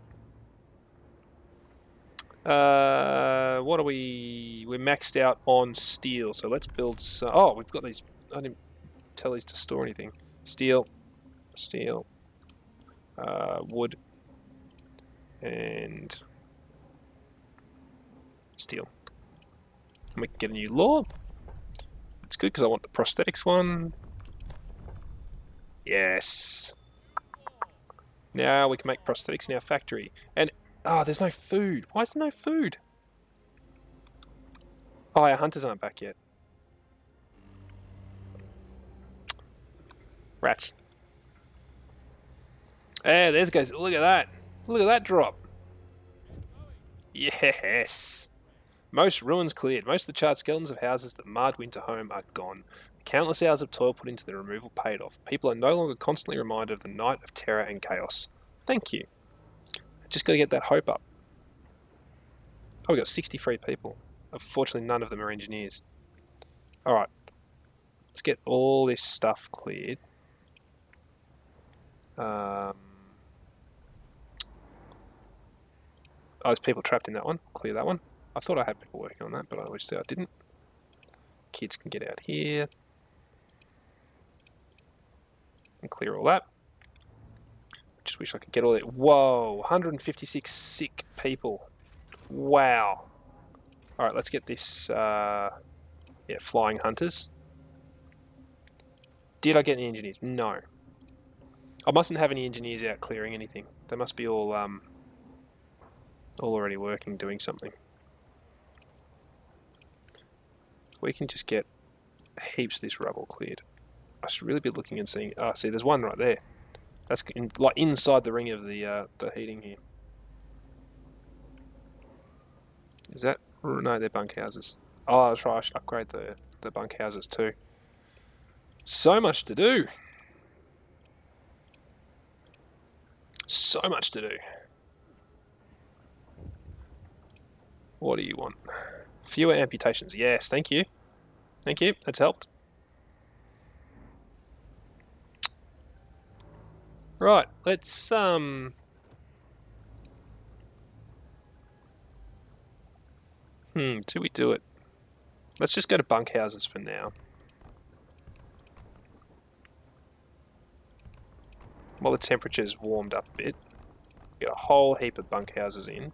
What are we... We're maxed out on steel, so let's build... Oh, we've got these... I didn't tell these to store anything. Steel. Steel. Wood. And... steel. And we can get a new law. It's good because I want the prosthetics one. Yes. Now we can make prosthetics in our factory. And, oh, there's no food. Why is there no food? Oh, our hunters aren't back yet. Rats. Hey, there goes. Look at that. Look at that drop. Yes. Most ruins cleared. Most of the charred skeletons of houses that marred Winterhome are gone. The countless hours of toil put into the removal paid off. People are no longer constantly reminded of the night of terror and chaos. Thank you. Just got to get that hope up. Oh, we got 63 people. Unfortunately, none of them are engineers. Alright. Let's get all this stuff cleared. Oh, there's people trapped in that one. Clear that one. I thought I had people working on that, but obviously I didn't. Kids can get out here. And clear all that. Just wish I could get all that. Whoa, 156 sick people. Wow. Alright, let's get this, yeah, flying hunters. Did I get any engineers? No. I mustn't have any engineers out clearing anything. They must be all already working, doing something. We can just get heaps of this rubble cleared. I should really be looking and seeing... Ah, see, there's one right there. That's like inside the ring of the heating here. Is that? No, they're bunkhouses. Oh, that's right. I should upgrade the bunkhouses too. So much to do. So much to do. What do you want? Fewer amputations. Yes, thank you. Thank you. That's helped. Right, let's do we do it? Let's just go to bunkhouses for now. While the temperature's warmed up a bit. Get a whole heap of bunkhouses in.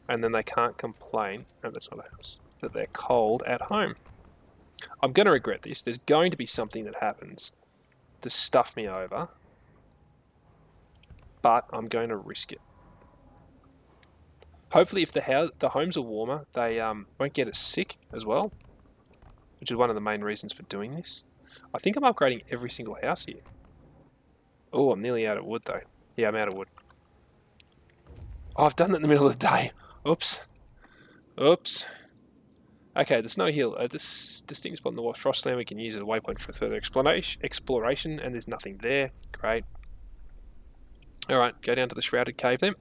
And then they can't complain, no, that's not a house, that they're cold at home. I'm going to regret this. There's going to be something that happens to stuff me over. But I'm going to risk it. Hopefully if the homes are warmer, they won't get us sick as well. Which is one of the main reasons for doing this. I think I'm upgrading every single house here. Oh, I'm nearly out of wood though. Yeah, I'm out of wood. Oh, I've done that in the middle of the day. Oops. Oops. Okay, the Snow Hill. A distinct spot in the Frostland we can use as a waypoint for further exploration, and there's nothing there. Great. Alright, go down to the Shrouded Cave then.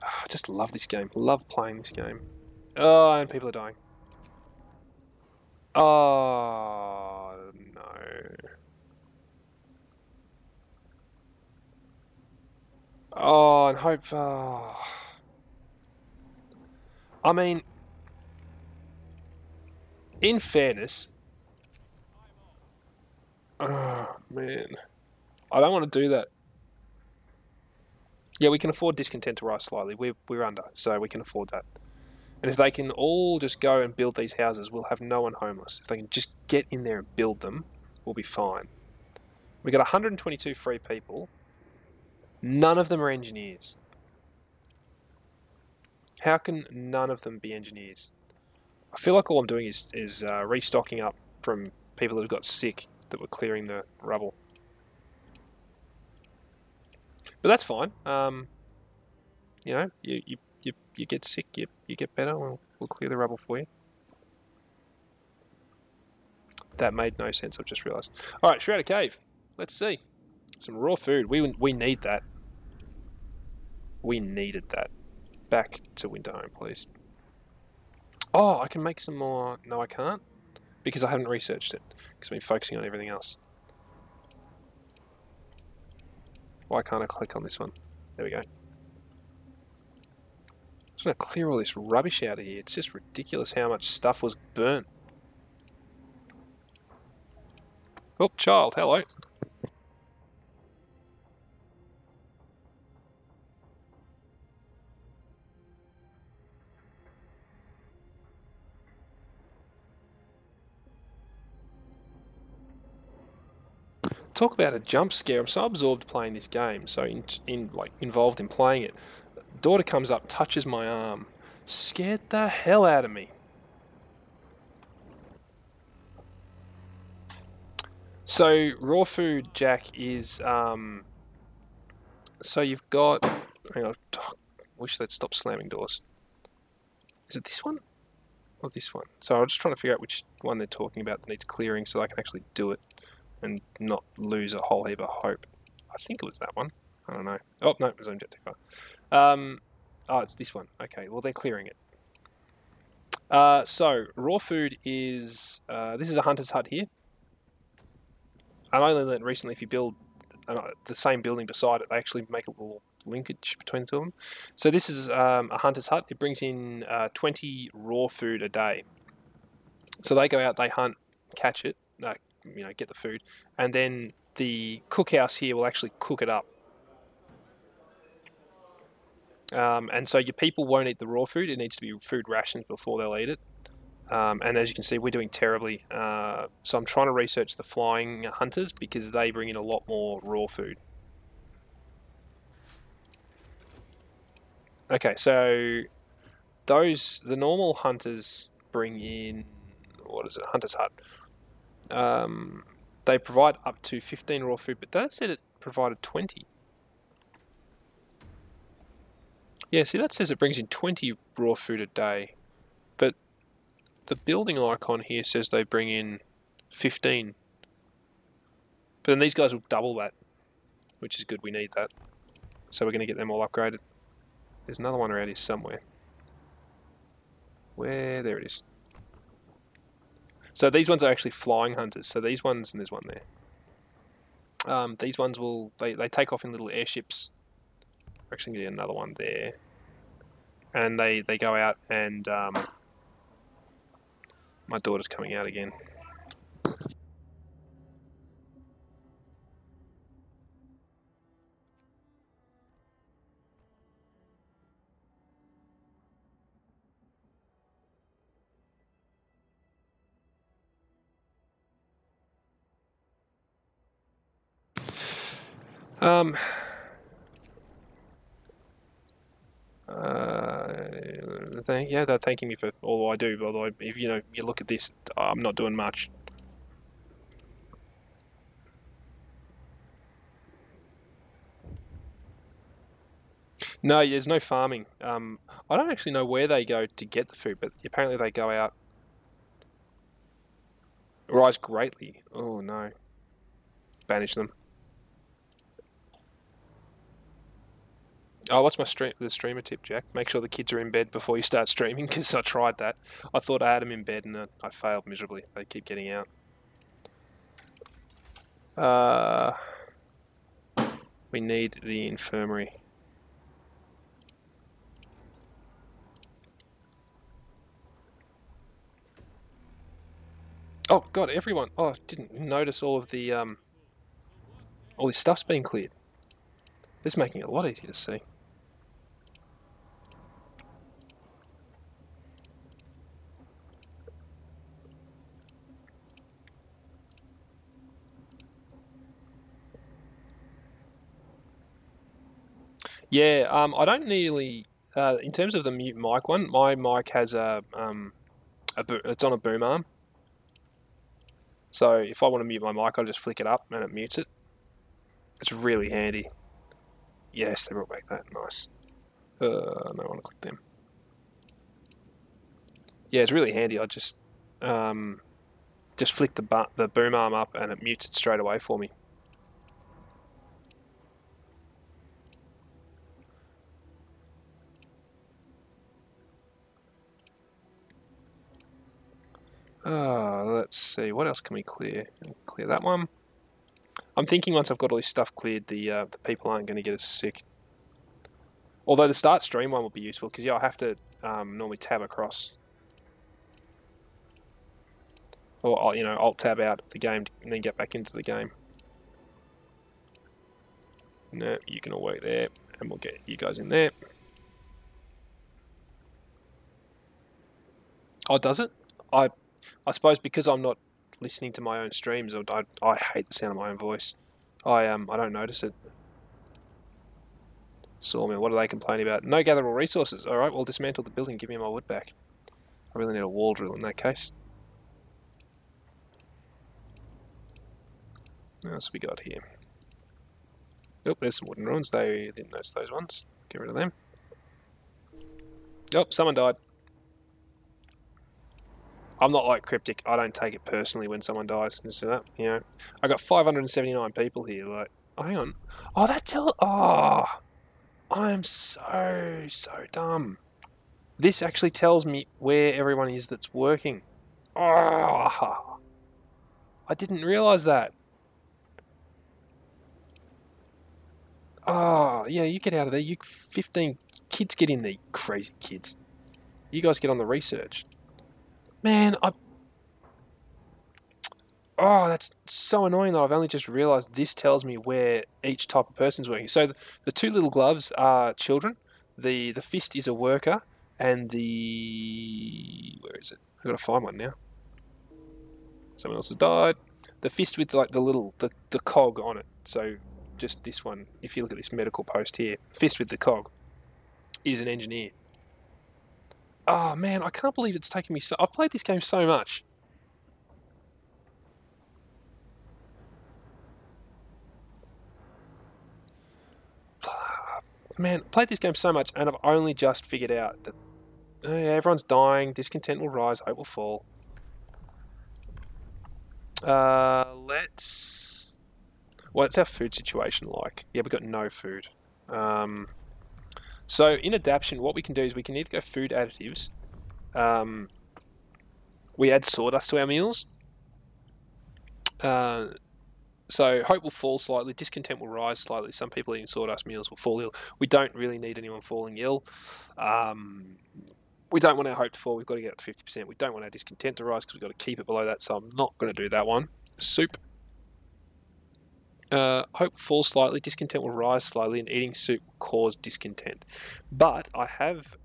Oh, I just love this game. Love playing this game. Oh, and people are dying. Oh, no. Oh, and hope... Oh. I mean... In fairness... Oh, man. I don't want to do that. Yeah, we can afford discontent to rise slightly. We're under, so we can afford that. And if they can all just go and build these houses, we'll have no one homeless. If they can just get in there and build them, we'll be fine. We got 122 free people. None of them are engineers. How can none of them be engineers? I feel like all I'm doing is restocking up from people that have got sick that were clearing the rubble. But that's fine. You know, you get sick, you get better. We'll clear the rubble for you. That made no sense. I've just realised. All right, Shrouded Cave. Let's see. Some raw food. We need that. We needed that. Back to Winterhome, please. Oh, I can make some more. No, I can't, because I haven't researched it. Because I've been focusing on everything else. Why can't I click on this one? There we go. I'm just going to clear all this rubbish out of here. It's just ridiculous how much stuff was burnt. Oh, child, hello. Talk about a jump scare. I'm so absorbed playing this game, so involved in playing it. Daughter comes up, touches my arm, scared the hell out of me. So raw food, Jack, is so you've got. Hang on, oh, wish they'd stop slamming doors. Is it this one or this one? So I'm just trying to figure out which one they're talking about that needs clearing, so I can actually do it and not lose a whole heap of hope. I think it was that one. I don't know. Oh, no, it was on jet too far. Oh, it's this one. Okay, well, they're clearing it. So, raw food is... this is a hunter's hut here. And I only learned recently if you build the same building beside it, they actually make a little linkage between the two of them. So this is a hunter's hut. It brings in 20 raw food a day. So they go out, they hunt, catch it, you know, get the food, and then the cookhouse here will actually cook it up. And so your people won't eat the raw food. It needs to be food rations before they'll eat it. And as you can see, we're doing terribly. So I'm trying to research the flying hunters because they bring in a lot more raw food. Okay, so the normal hunters bring in, what is it, hunter's hut. they provide up to 15 raw food, but that said it provided 20. Yeah, see, that says it brings in 20 raw food a day, but the building icon here says they bring in 15. But then these guys will double that, which is good. We need that. So we're going to get them all upgraded. There's another one around here somewhere. Where? There it is. So these ones are actually flying hunters. So these ones, and there's one there. These ones will, they take off in little airships. We're actually going to get another one there. And they go out and, my daughter's coming out again. Yeah, they're thanking me for all I do. Although, if you look at this, I'm not doing much. No, there's no farming. I don't actually know where they go to get the food, but apparently they go out. Rise greatly. Oh no. Banish them. Oh, what's the streamer tip, Jack? Make sure the kids are in bed before you start streaming, because I tried that. I thought I had them in bed and I failed miserably. They keep getting out. We need the infirmary. Oh god, everyone! Oh, didn't notice all of the all this stuff's been cleared. This is making it a lot easier to see. Yeah, I don't nearly. In terms of the mute mic one, my mic has it's on a boom arm. So if I want to mute my mic, I'll just flick it up and it mutes it. It's really handy. Yes, they brought back that. Nice. No, I want to click them. Yeah, it's really handy. I just flick the boom arm up and it mutes it straight away for me. Let's see. What else can we clear? Clear that one. I'm thinking once I've got all this stuff cleared, the people aren't going to get as sick. Although the start stream one will be useful, because yeah, I have to normally tab across. Or, alt tab out of the game and then get back into the game. No, you can all work there, and we'll get you guys in there. Oh, does it? I suppose because I'm not listening to my own streams, I hate the sound of my own voice. I don't notice it. Sawmill, what are they complaining about? No gatherable resources. Alright, well dismantle the building, give me my wood back. I really need a wall drill in that case. What else have we got here? Oh, there's some wooden ruins. They didn't notice those ones. Get rid of them. Oh, someone died. I'm not like Cryptic. I don't take it personally when someone dies. Just that, I got 579 people here. Like, oh, hang on. Oh, I am so dumb. This actually tells me where everyone is that's working. Oh, I didn't realise that. Oh, yeah, you get out of there. You 15 kids get in there, you crazy kids. You guys get on the research. Man, oh, that's so annoying that I've only just realised this tells me where each type of person's working. So the two little gloves are children, the fist is a worker, and where is it? I've got to find one now. Someone else has died. The fist with like the cog on it. So just this one, if you look at this medical post here, fist with the cog is an engineer. Oh man, I can't believe it's taken me so... I've played this game so much. Man, I played this game so much, and I've only just figured out that everyone's dying, discontent will rise, hope will fall. Let's... What's our food situation like? Yeah, we've got no food. So in adaptation, what we can do is we can either go food additives. We add sawdust to our meals. So hope will fall slightly, discontent will rise slightly. Some people eating sawdust meals will fall ill. We don't really need anyone falling ill. We don't want our hope to fall. We've got to get up to 50%. We don't want our discontent to rise because we've got to keep it below that. So I'm not going to do that one. Soup. Hope will fall slightly, discontent will rise slightly, and eating soup will cause discontent. But I have,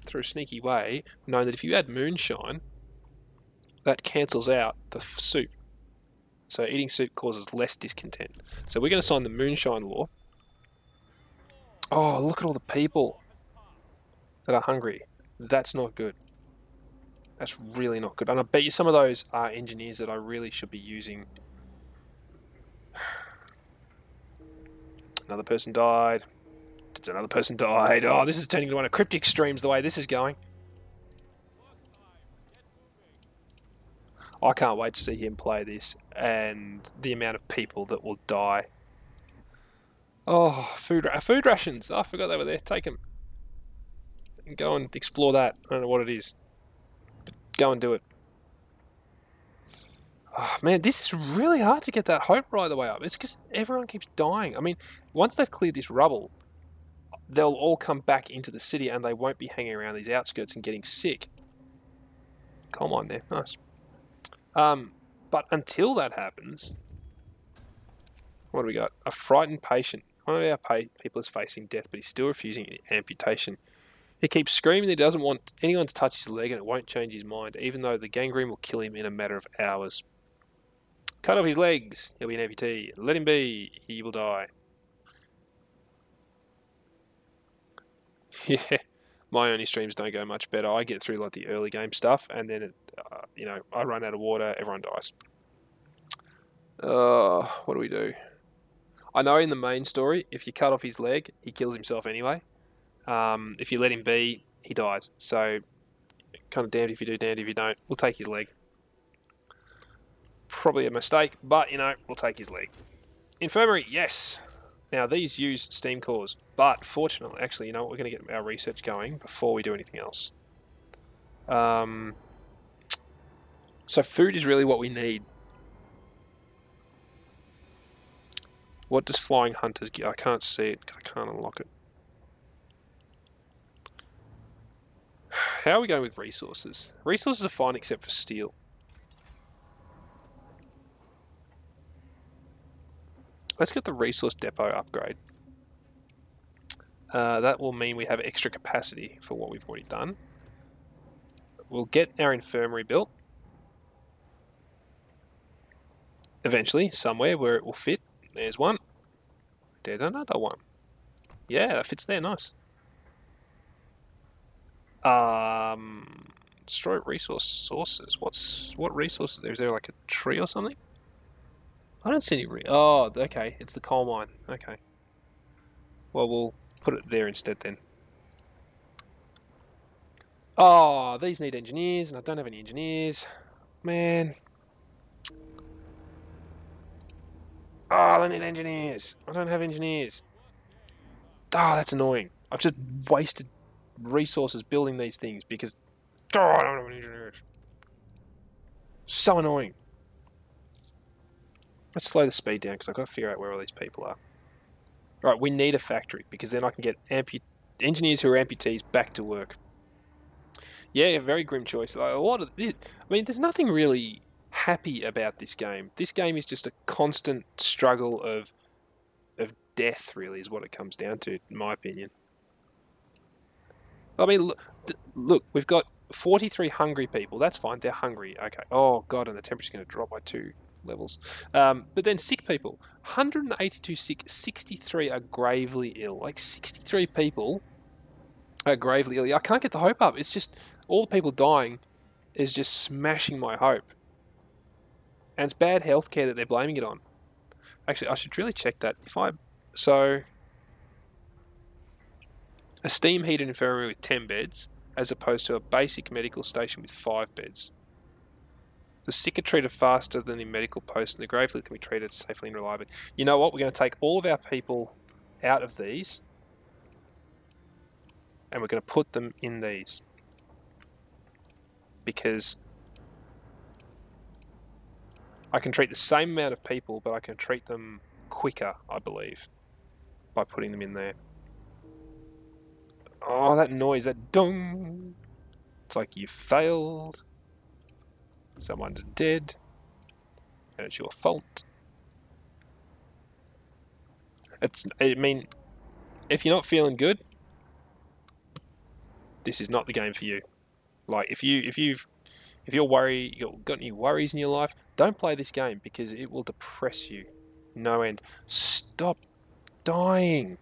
through a sneaky way, known that if you add moonshine, that cancels out the soup. So eating soup causes less discontent. So we're going to sign the moonshine law. Oh, look at all the people that are hungry. That's not good. That's really not good. And I bet you some of those are engineers that I really should be using. Another person died. Another person died. Oh, this is turning into one of cryptic streams the way this is going. I can't wait to see him play this and the amount of people that will die. Oh, food rations. Oh, I forgot they were there. Take them. Go and explore that. I don't know what it is. But go and do it. Oh, man, this is really hard to get that hope right the way up. It's because everyone keeps dying. I mean, once they've cleared this rubble, they'll all come back into the city and they won't be hanging around these outskirts and getting sick. Come on there. Nice. But until that happens, what do we got? A frightened patient. One of our people is facing death, but he's still refusing amputation. He keeps screaming that he doesn't want anyone to touch his leg and it won't change his mind, even though the gangrene will kill him in a matter of hours. Cut off his legs. He'll be an amputee. Let him be. He will die. Yeah. My only streams don't go much better. I get through like the early game stuff, and then I run out of water. Everyone dies. What do we do? I know in the main story, if you cut off his leg, he kills himself anyway. If you let him be, he dies. So, kind of damned if you do, damned if you don't. We'll take his leg. Probably a mistake, but we'll take his leg. Infirmary, yes. Now, these use steam cores, but fortunately, actually, you know what? We're going to get our research going before we do anything else. So food is really what we need. What does flying hunters get? I can't see it. I can't unlock it. How are we going with resources? Resources are fine except for steel. Let's get the resource depot upgrade. That will mean we have extra capacity for what we've already done. We'll get our infirmary built. Eventually, somewhere where it will fit. There's one. There's another one. Yeah, that fits there, nice. Destroy resource sources. What resources? Is there like a tree or something? I don't see any oh, okay. It's the coal mine. Okay. Well, we'll put it there instead then. Oh, these need engineers, and I don't have any engineers. Man. Oh, they need engineers. I don't have engineers. Oh, that's annoying. I've just wasted resources building these things because... Oh, I don't have any engineers. So annoying. Let's slow the speed down because I've got to figure out where all these people are. Right, we need a factory because then I can get engineers who are amputees back to work. Yeah, very grim choice. A lot of this, I mean, there's nothing really happy about this game. This game is just a constant struggle of death, really, is what it comes down to, in my opinion. I mean, look, we've got 43 hungry people. That's fine. They're hungry. Okay. Oh, God, and the temperature's going to drop by 2 levels. But then sick people. 182 sick, 63 are gravely ill. Like, 63 people are gravely ill. I can't get the hope up. It's just, all the people dying is just smashing my hope. And it's bad healthcare that they're blaming it on. Actually, I should really check that. So... A steam heated infirmary with 10 beds, as opposed to a basic medical station with 5 beds. The sick are treated faster than in medical posts, and the gravely can be treated safely and reliably. You know what? We're going to take all of our people out of these, and we're going to put them in these. Because I can treat the same amount of people, but I can treat them quicker, I believe, by putting them in there. Oh, that noise, that dong! It's like you failed. Someone's dead. And it's your fault. I mean, if you're not feeling good, this is not the game for you. Like, if you're worried, you've got any worries in your life, don't play this game because it will depress you. No end. Stop dying.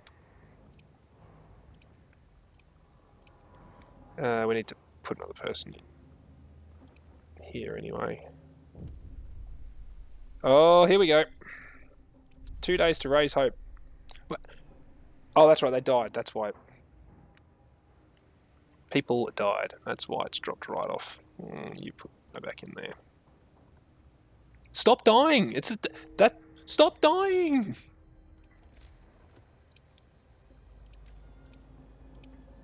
We need to put another person in here anyway. Oh, here we go. 2 days to raise hope. What? Oh, that's right, they died. That's why. People died. That's why it's dropped right off. You put that back in there. Stop dying! Stop dying!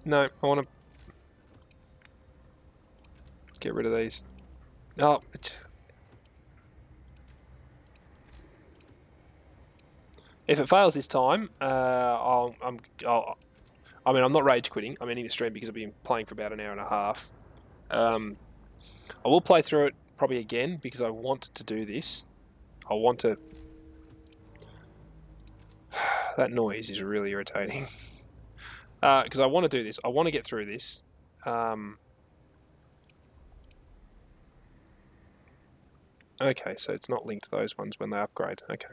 No, I want to get rid of these. Oh, if it fails this time, I'm not rage quitting. I'm ending the stream because I've been playing for about an hour and a half. I will play through it probably again because I want to do this. I want to. That noise is really irritating. Because I want to do this. I want to get through this. Okay, so it's not linked to those ones when they upgrade. Okay.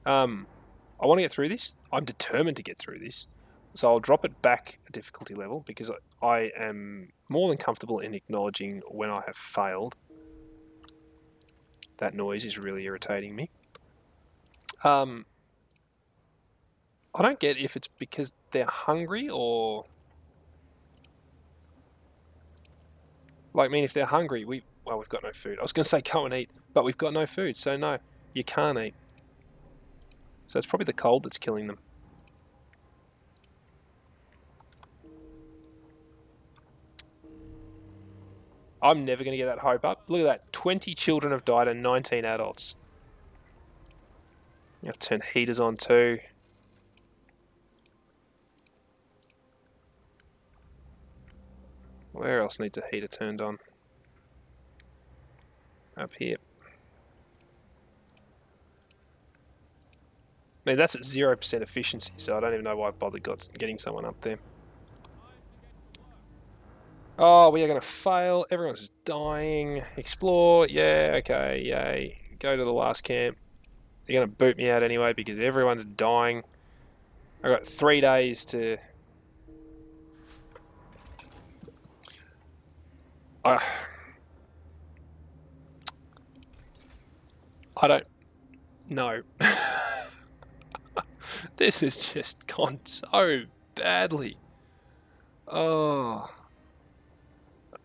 I want to get through this. I'm determined to get through this. So I'll drop it back a difficulty level because I am more than comfortable in acknowledging when I have failed. That noise is really irritating me. I don't get if it's because they're hungry or... Like, I mean, if they're hungry, we've got no food. I was going to say go and eat, but we've got no food, so no, you can't eat. So it's probably the cold that's killing them. I'm never going to get that hope up. Look at that. 20 children have died and 19 adults. You have to turn heaters on too. Where else needs a heater turned on? Up here. I mean, that's at 0% efficiency, so I don't even know why I bothered getting someone up there. Oh, we are going to fail. Everyone's dying. Explore. Yeah, okay, yay. Go to the last camp. They're going to boot me out anyway because everyone's dying. I've got 3 days to... I don't know. This has just gone so badly. Oh...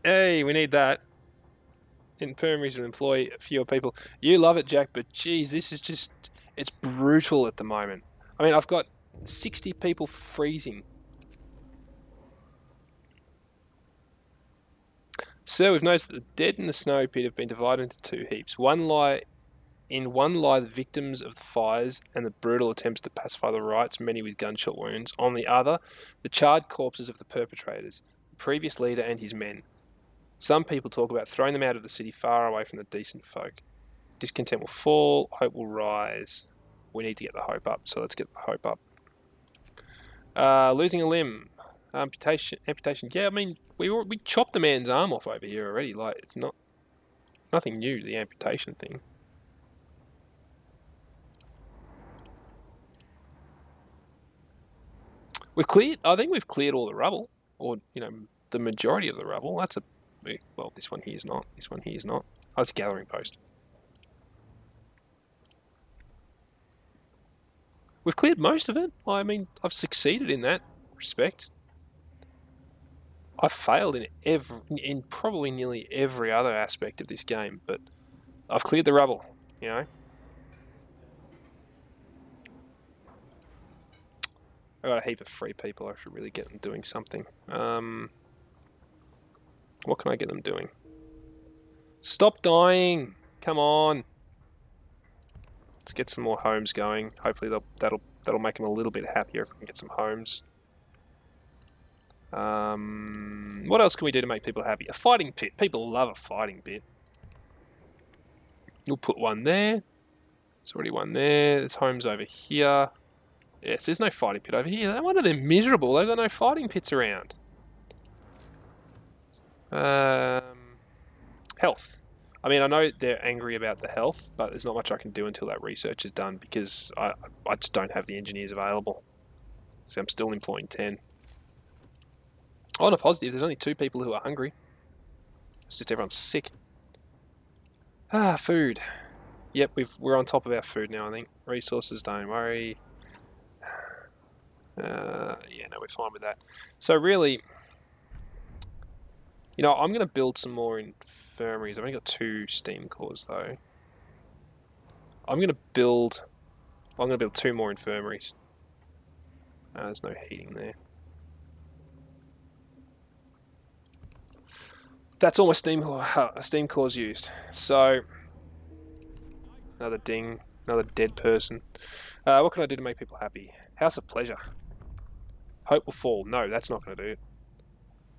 Hey, we need that. Infirmaries will employ fewer people. You love it, Jack, but geez, this is just... It's brutal at the moment. I mean, I've got 60 people freezing. Sir, we've noticed that the dead in the snow pit have been divided into 2 heaps. In one lie the victims of the fires and the brutal attempts to pacify the riots, many with gunshot wounds. On the other, the charred corpses of the perpetrators, the previous leader and his men. Some people talk about throwing them out of the city far away from the decent folk. Discontent will fall, hope will rise. We need to get the hope up, so let's get the hope up. Losing a limb. Amputation. Yeah, I mean, we chopped a man's arm off over here already. Like, it's nothing new, the amputation thing. I think we've cleared all the rubble. Or, the majority of the rubble. That's well, this one here is not. This one here is not. Oh, it's a gathering post. We've cleared most of it. I mean, I've succeeded in that respect. I've failed in probably nearly every other aspect of this game, but I've cleared the rubble, you know. I got a heap of free people. I should really get them doing something. What can I get them doing? Stop dying! Come on! Let's get some more homes going. Hopefully that'll make them a little bit happier if we can get some homes. What else can we do to make people happy? A fighting pit. People love a fighting pit. You'll put one there. There's already one there. There's homes over here. Yes, there's no fighting pit over here. No wonder they're miserable. They've got no fighting pits around. Health. I mean, I know they're angry about the health, but there's not much I can do until that research is done because I just don't have the engineers available. So I'm still employing 10. On a positive, there's only 2 people who are hungry. It's just everyone's sick. Ah, food. Yep, we're on top of our food now, I think. Resources, don't worry. Yeah, no, we're fine with that. So really, you know, I'm going to build some more infirmaries. I've only got 2 steam cores, though. I'm going to build 2 more infirmaries. There's no heating there. That's all my steam cores used. So, another ding, another dead person. What can I do to make people happy? House of Pleasure. Hope will fall. No, that's not going to do it.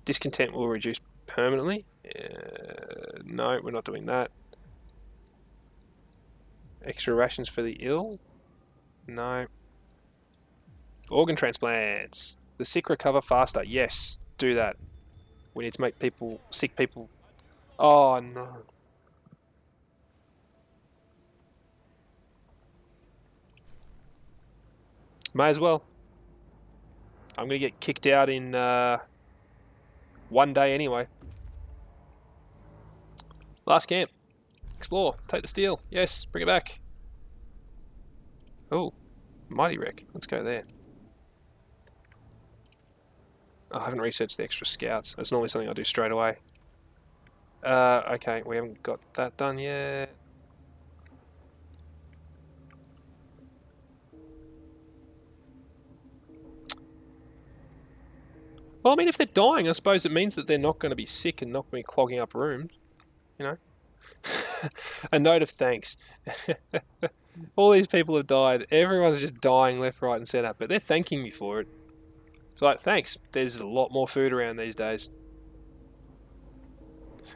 Discontent will reduce permanently. No, we're not doing that. Extra rations for the ill. No. Organ transplants. The sick recover faster. Yes, do that. We need to make sick people... Oh, no. May as well. I'm going to get kicked out in 1 day anyway. Last camp. Explore. Take the steel. Yes, bring it back. Oh, mighty wreck. Let's go there. Oh, I haven't researched the extra scouts. That's normally something I do straight away. Okay, we haven't got that done yet. Well, I mean, if they're dying, I suppose it means that they're not going to be sick and not going to be clogging up rooms. You know? A note of thanks. All these people have died. Everyone's just dying left, right, and centre, but they're thanking me for it. It's like, thanks. There's a lot more food around these days.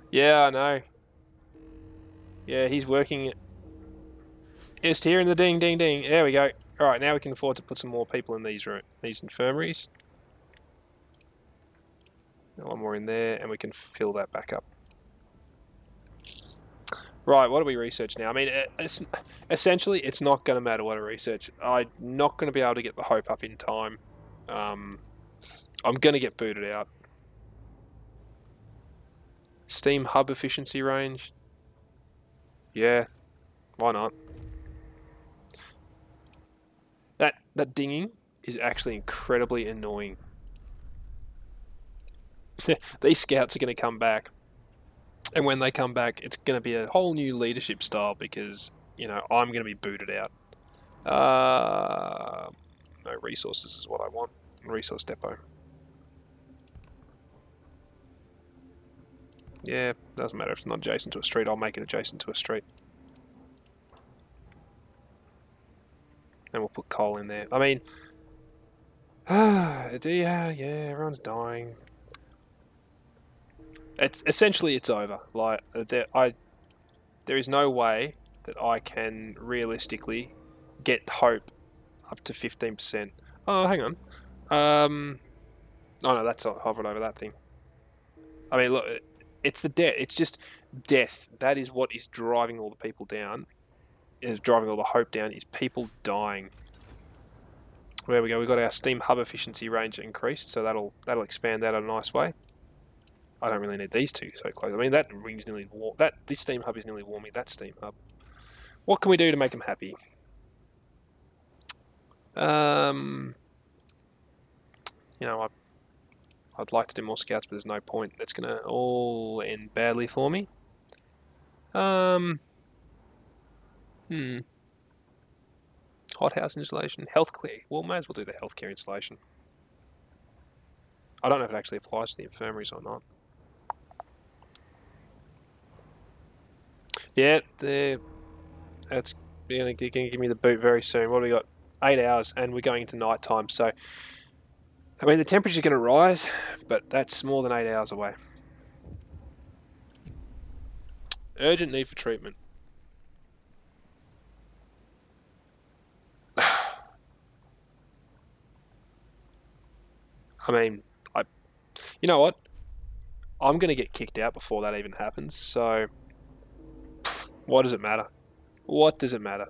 Yeah, I know. Yeah, he's working it. Just hearing the ding, ding, ding. There we go. All right, now we can afford to put some more people in these infirmaries. One more in there, and we can fill that back up. Right, what do we research now? I mean, essentially, it's not going to matter what I research. I'm not going to be able to get the hope up in time. I'm going to get booted out. Steam hub efficiency range. Yeah, why not? That dinging is actually incredibly annoying. These scouts are going to come back. And when they come back, it's going to be a whole new leadership style because, you know, I'm going to be booted out. No resources is what I want. Resource depot. Yeah, doesn't matter if it's not adjacent to a street. I'll make it adjacent to a street. And we'll put coal in there. I mean, yeah, everyone's dying. It's essentially it's over. Like there is no way that I can realistically get hope up to 15%. Oh, hang on. Oh no, that's hovered over that thing. I mean, look, it's the death. It's just death. That is what is driving all the people down. Is driving all the hope down. Is people dying. There we go. We've got our steam hub efficiency range increased, so that'll expand that in a nice way. I don't really need these two so close. I mean, that ring's nearly warm. This steam hub is nearly warming that steam hub. What can we do to make them happy? You know, I'd like to do more scouts, but there's no point. That's going to all end badly for me. Hothouse installation. Healthcare. Well, may as well do the healthcare installation. I don't know if it actually applies to the infirmaries or not. Yeah, that's going to give me the boot very soon. What do we got? 8 hours, and we're going into night time. So, I mean, the temperature's going to rise, but that's more than 8 hours away. Urgent need for treatment. I mean, you know what? I'm going to get kicked out before that even happens, so what does it matter? What does it matter?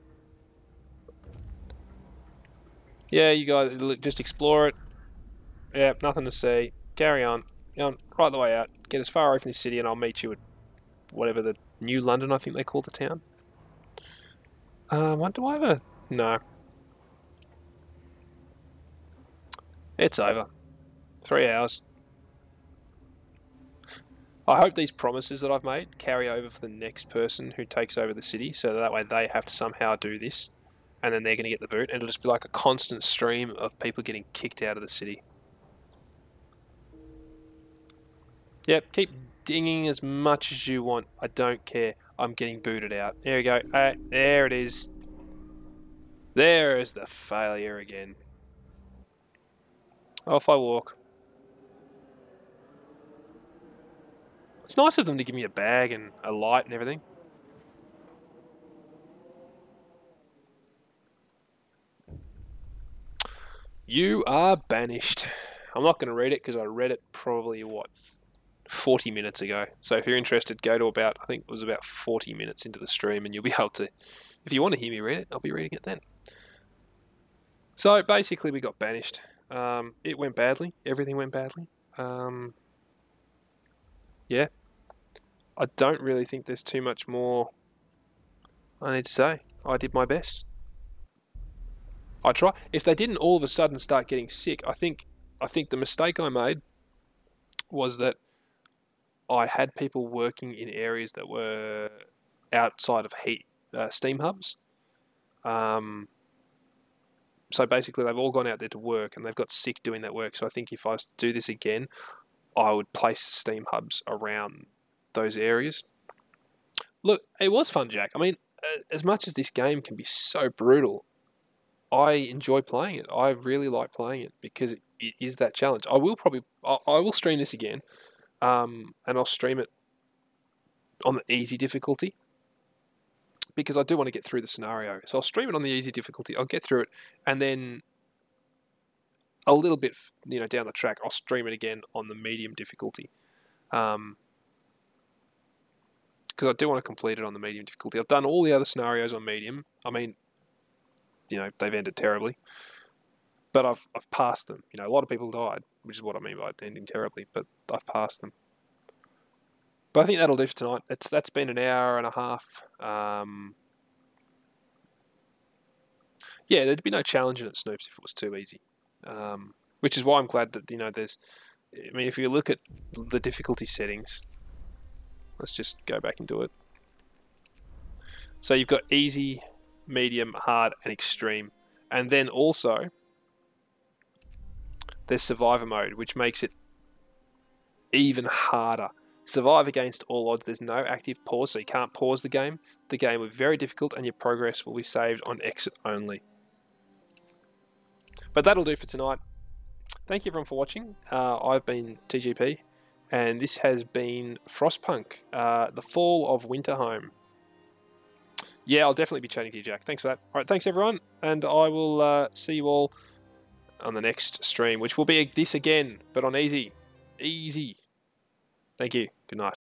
Yeah, you guys just explore it. Yeah, nothing to see. Carry on. Right the way out. Get as far away from the city and I'll meet you at whatever the New London, I think they call the town. What do I have a... No. It's over. 3 hours. I hope these promises that I've made carry over for the next person who takes over the city, so that way they have to somehow do this, and then they're going to get the boot, and it'll just be like a constant stream of people getting kicked out of the city. Yep, keep dinging as much as you want. I don't care. I'm getting booted out. There we go. There it is. There is the failure again. Off I walk. It's nice of them to give me a bag and a light and everything. You are banished. I'm not going to read it because I read it probably, what, 40 minutes ago. So if you're interested, go to about, I think it was about 40 minutes into the stream and you'll be able to, if you want to hear me read it, I'll be reading it then. So basically we got banished. It went badly. Everything went badly. Yeah. I don't really think there's too much more I need to say. I did my best. I try. If they didn't all of a sudden start getting sick, I think the mistake I made was that I had people working in areas that were outside of steam hubs. So basically, they've all gone out there to work and they've got sick doing that work. So I think if I was to do this again, I would place steam hubs around those areas. Look, it was fun, Jack. I mean, as much as this game can be so brutal, I enjoy playing it. I really like playing it because it is that challenge. I will stream this again, and I'll stream it on the easy difficulty because I do want to get through the scenario. So I'll stream it on the easy difficulty. I'll get through it, and then a little bit, down the track, I'll stream it again on the medium difficulty. Because I do want to complete it on the medium difficulty. I've done all the other scenarios on medium. I mean, they've ended terribly, but I've passed them. A lot of people died, which is what I mean by ending terribly, but I've passed them. But I think that'll do for tonight. That's been an hour and a half. Yeah, there'd be no challenge in it, Snoops, if it was too easy. Which is why I'm glad that, there's... I mean, if you look at the difficulty settings... Let's just go back and do it. So you've got easy, medium, hard, and extreme. And then also, there's survivor mode, which makes it even harder. Survive against all odds. There's no active pause, so you can't pause the game. The game will be very difficult, and your progress will be saved on exit only. But that'll do for tonight. Thank you everyone for watching. I've been TGP. And this has been Frostpunk, the fall of Winterhome. Yeah, I'll definitely be chatting to you, Jack. Thanks for that. All right, thanks, everyone. And I will see you all on the next stream, which will be this again, but on easy. Easy. Thank you. Good night.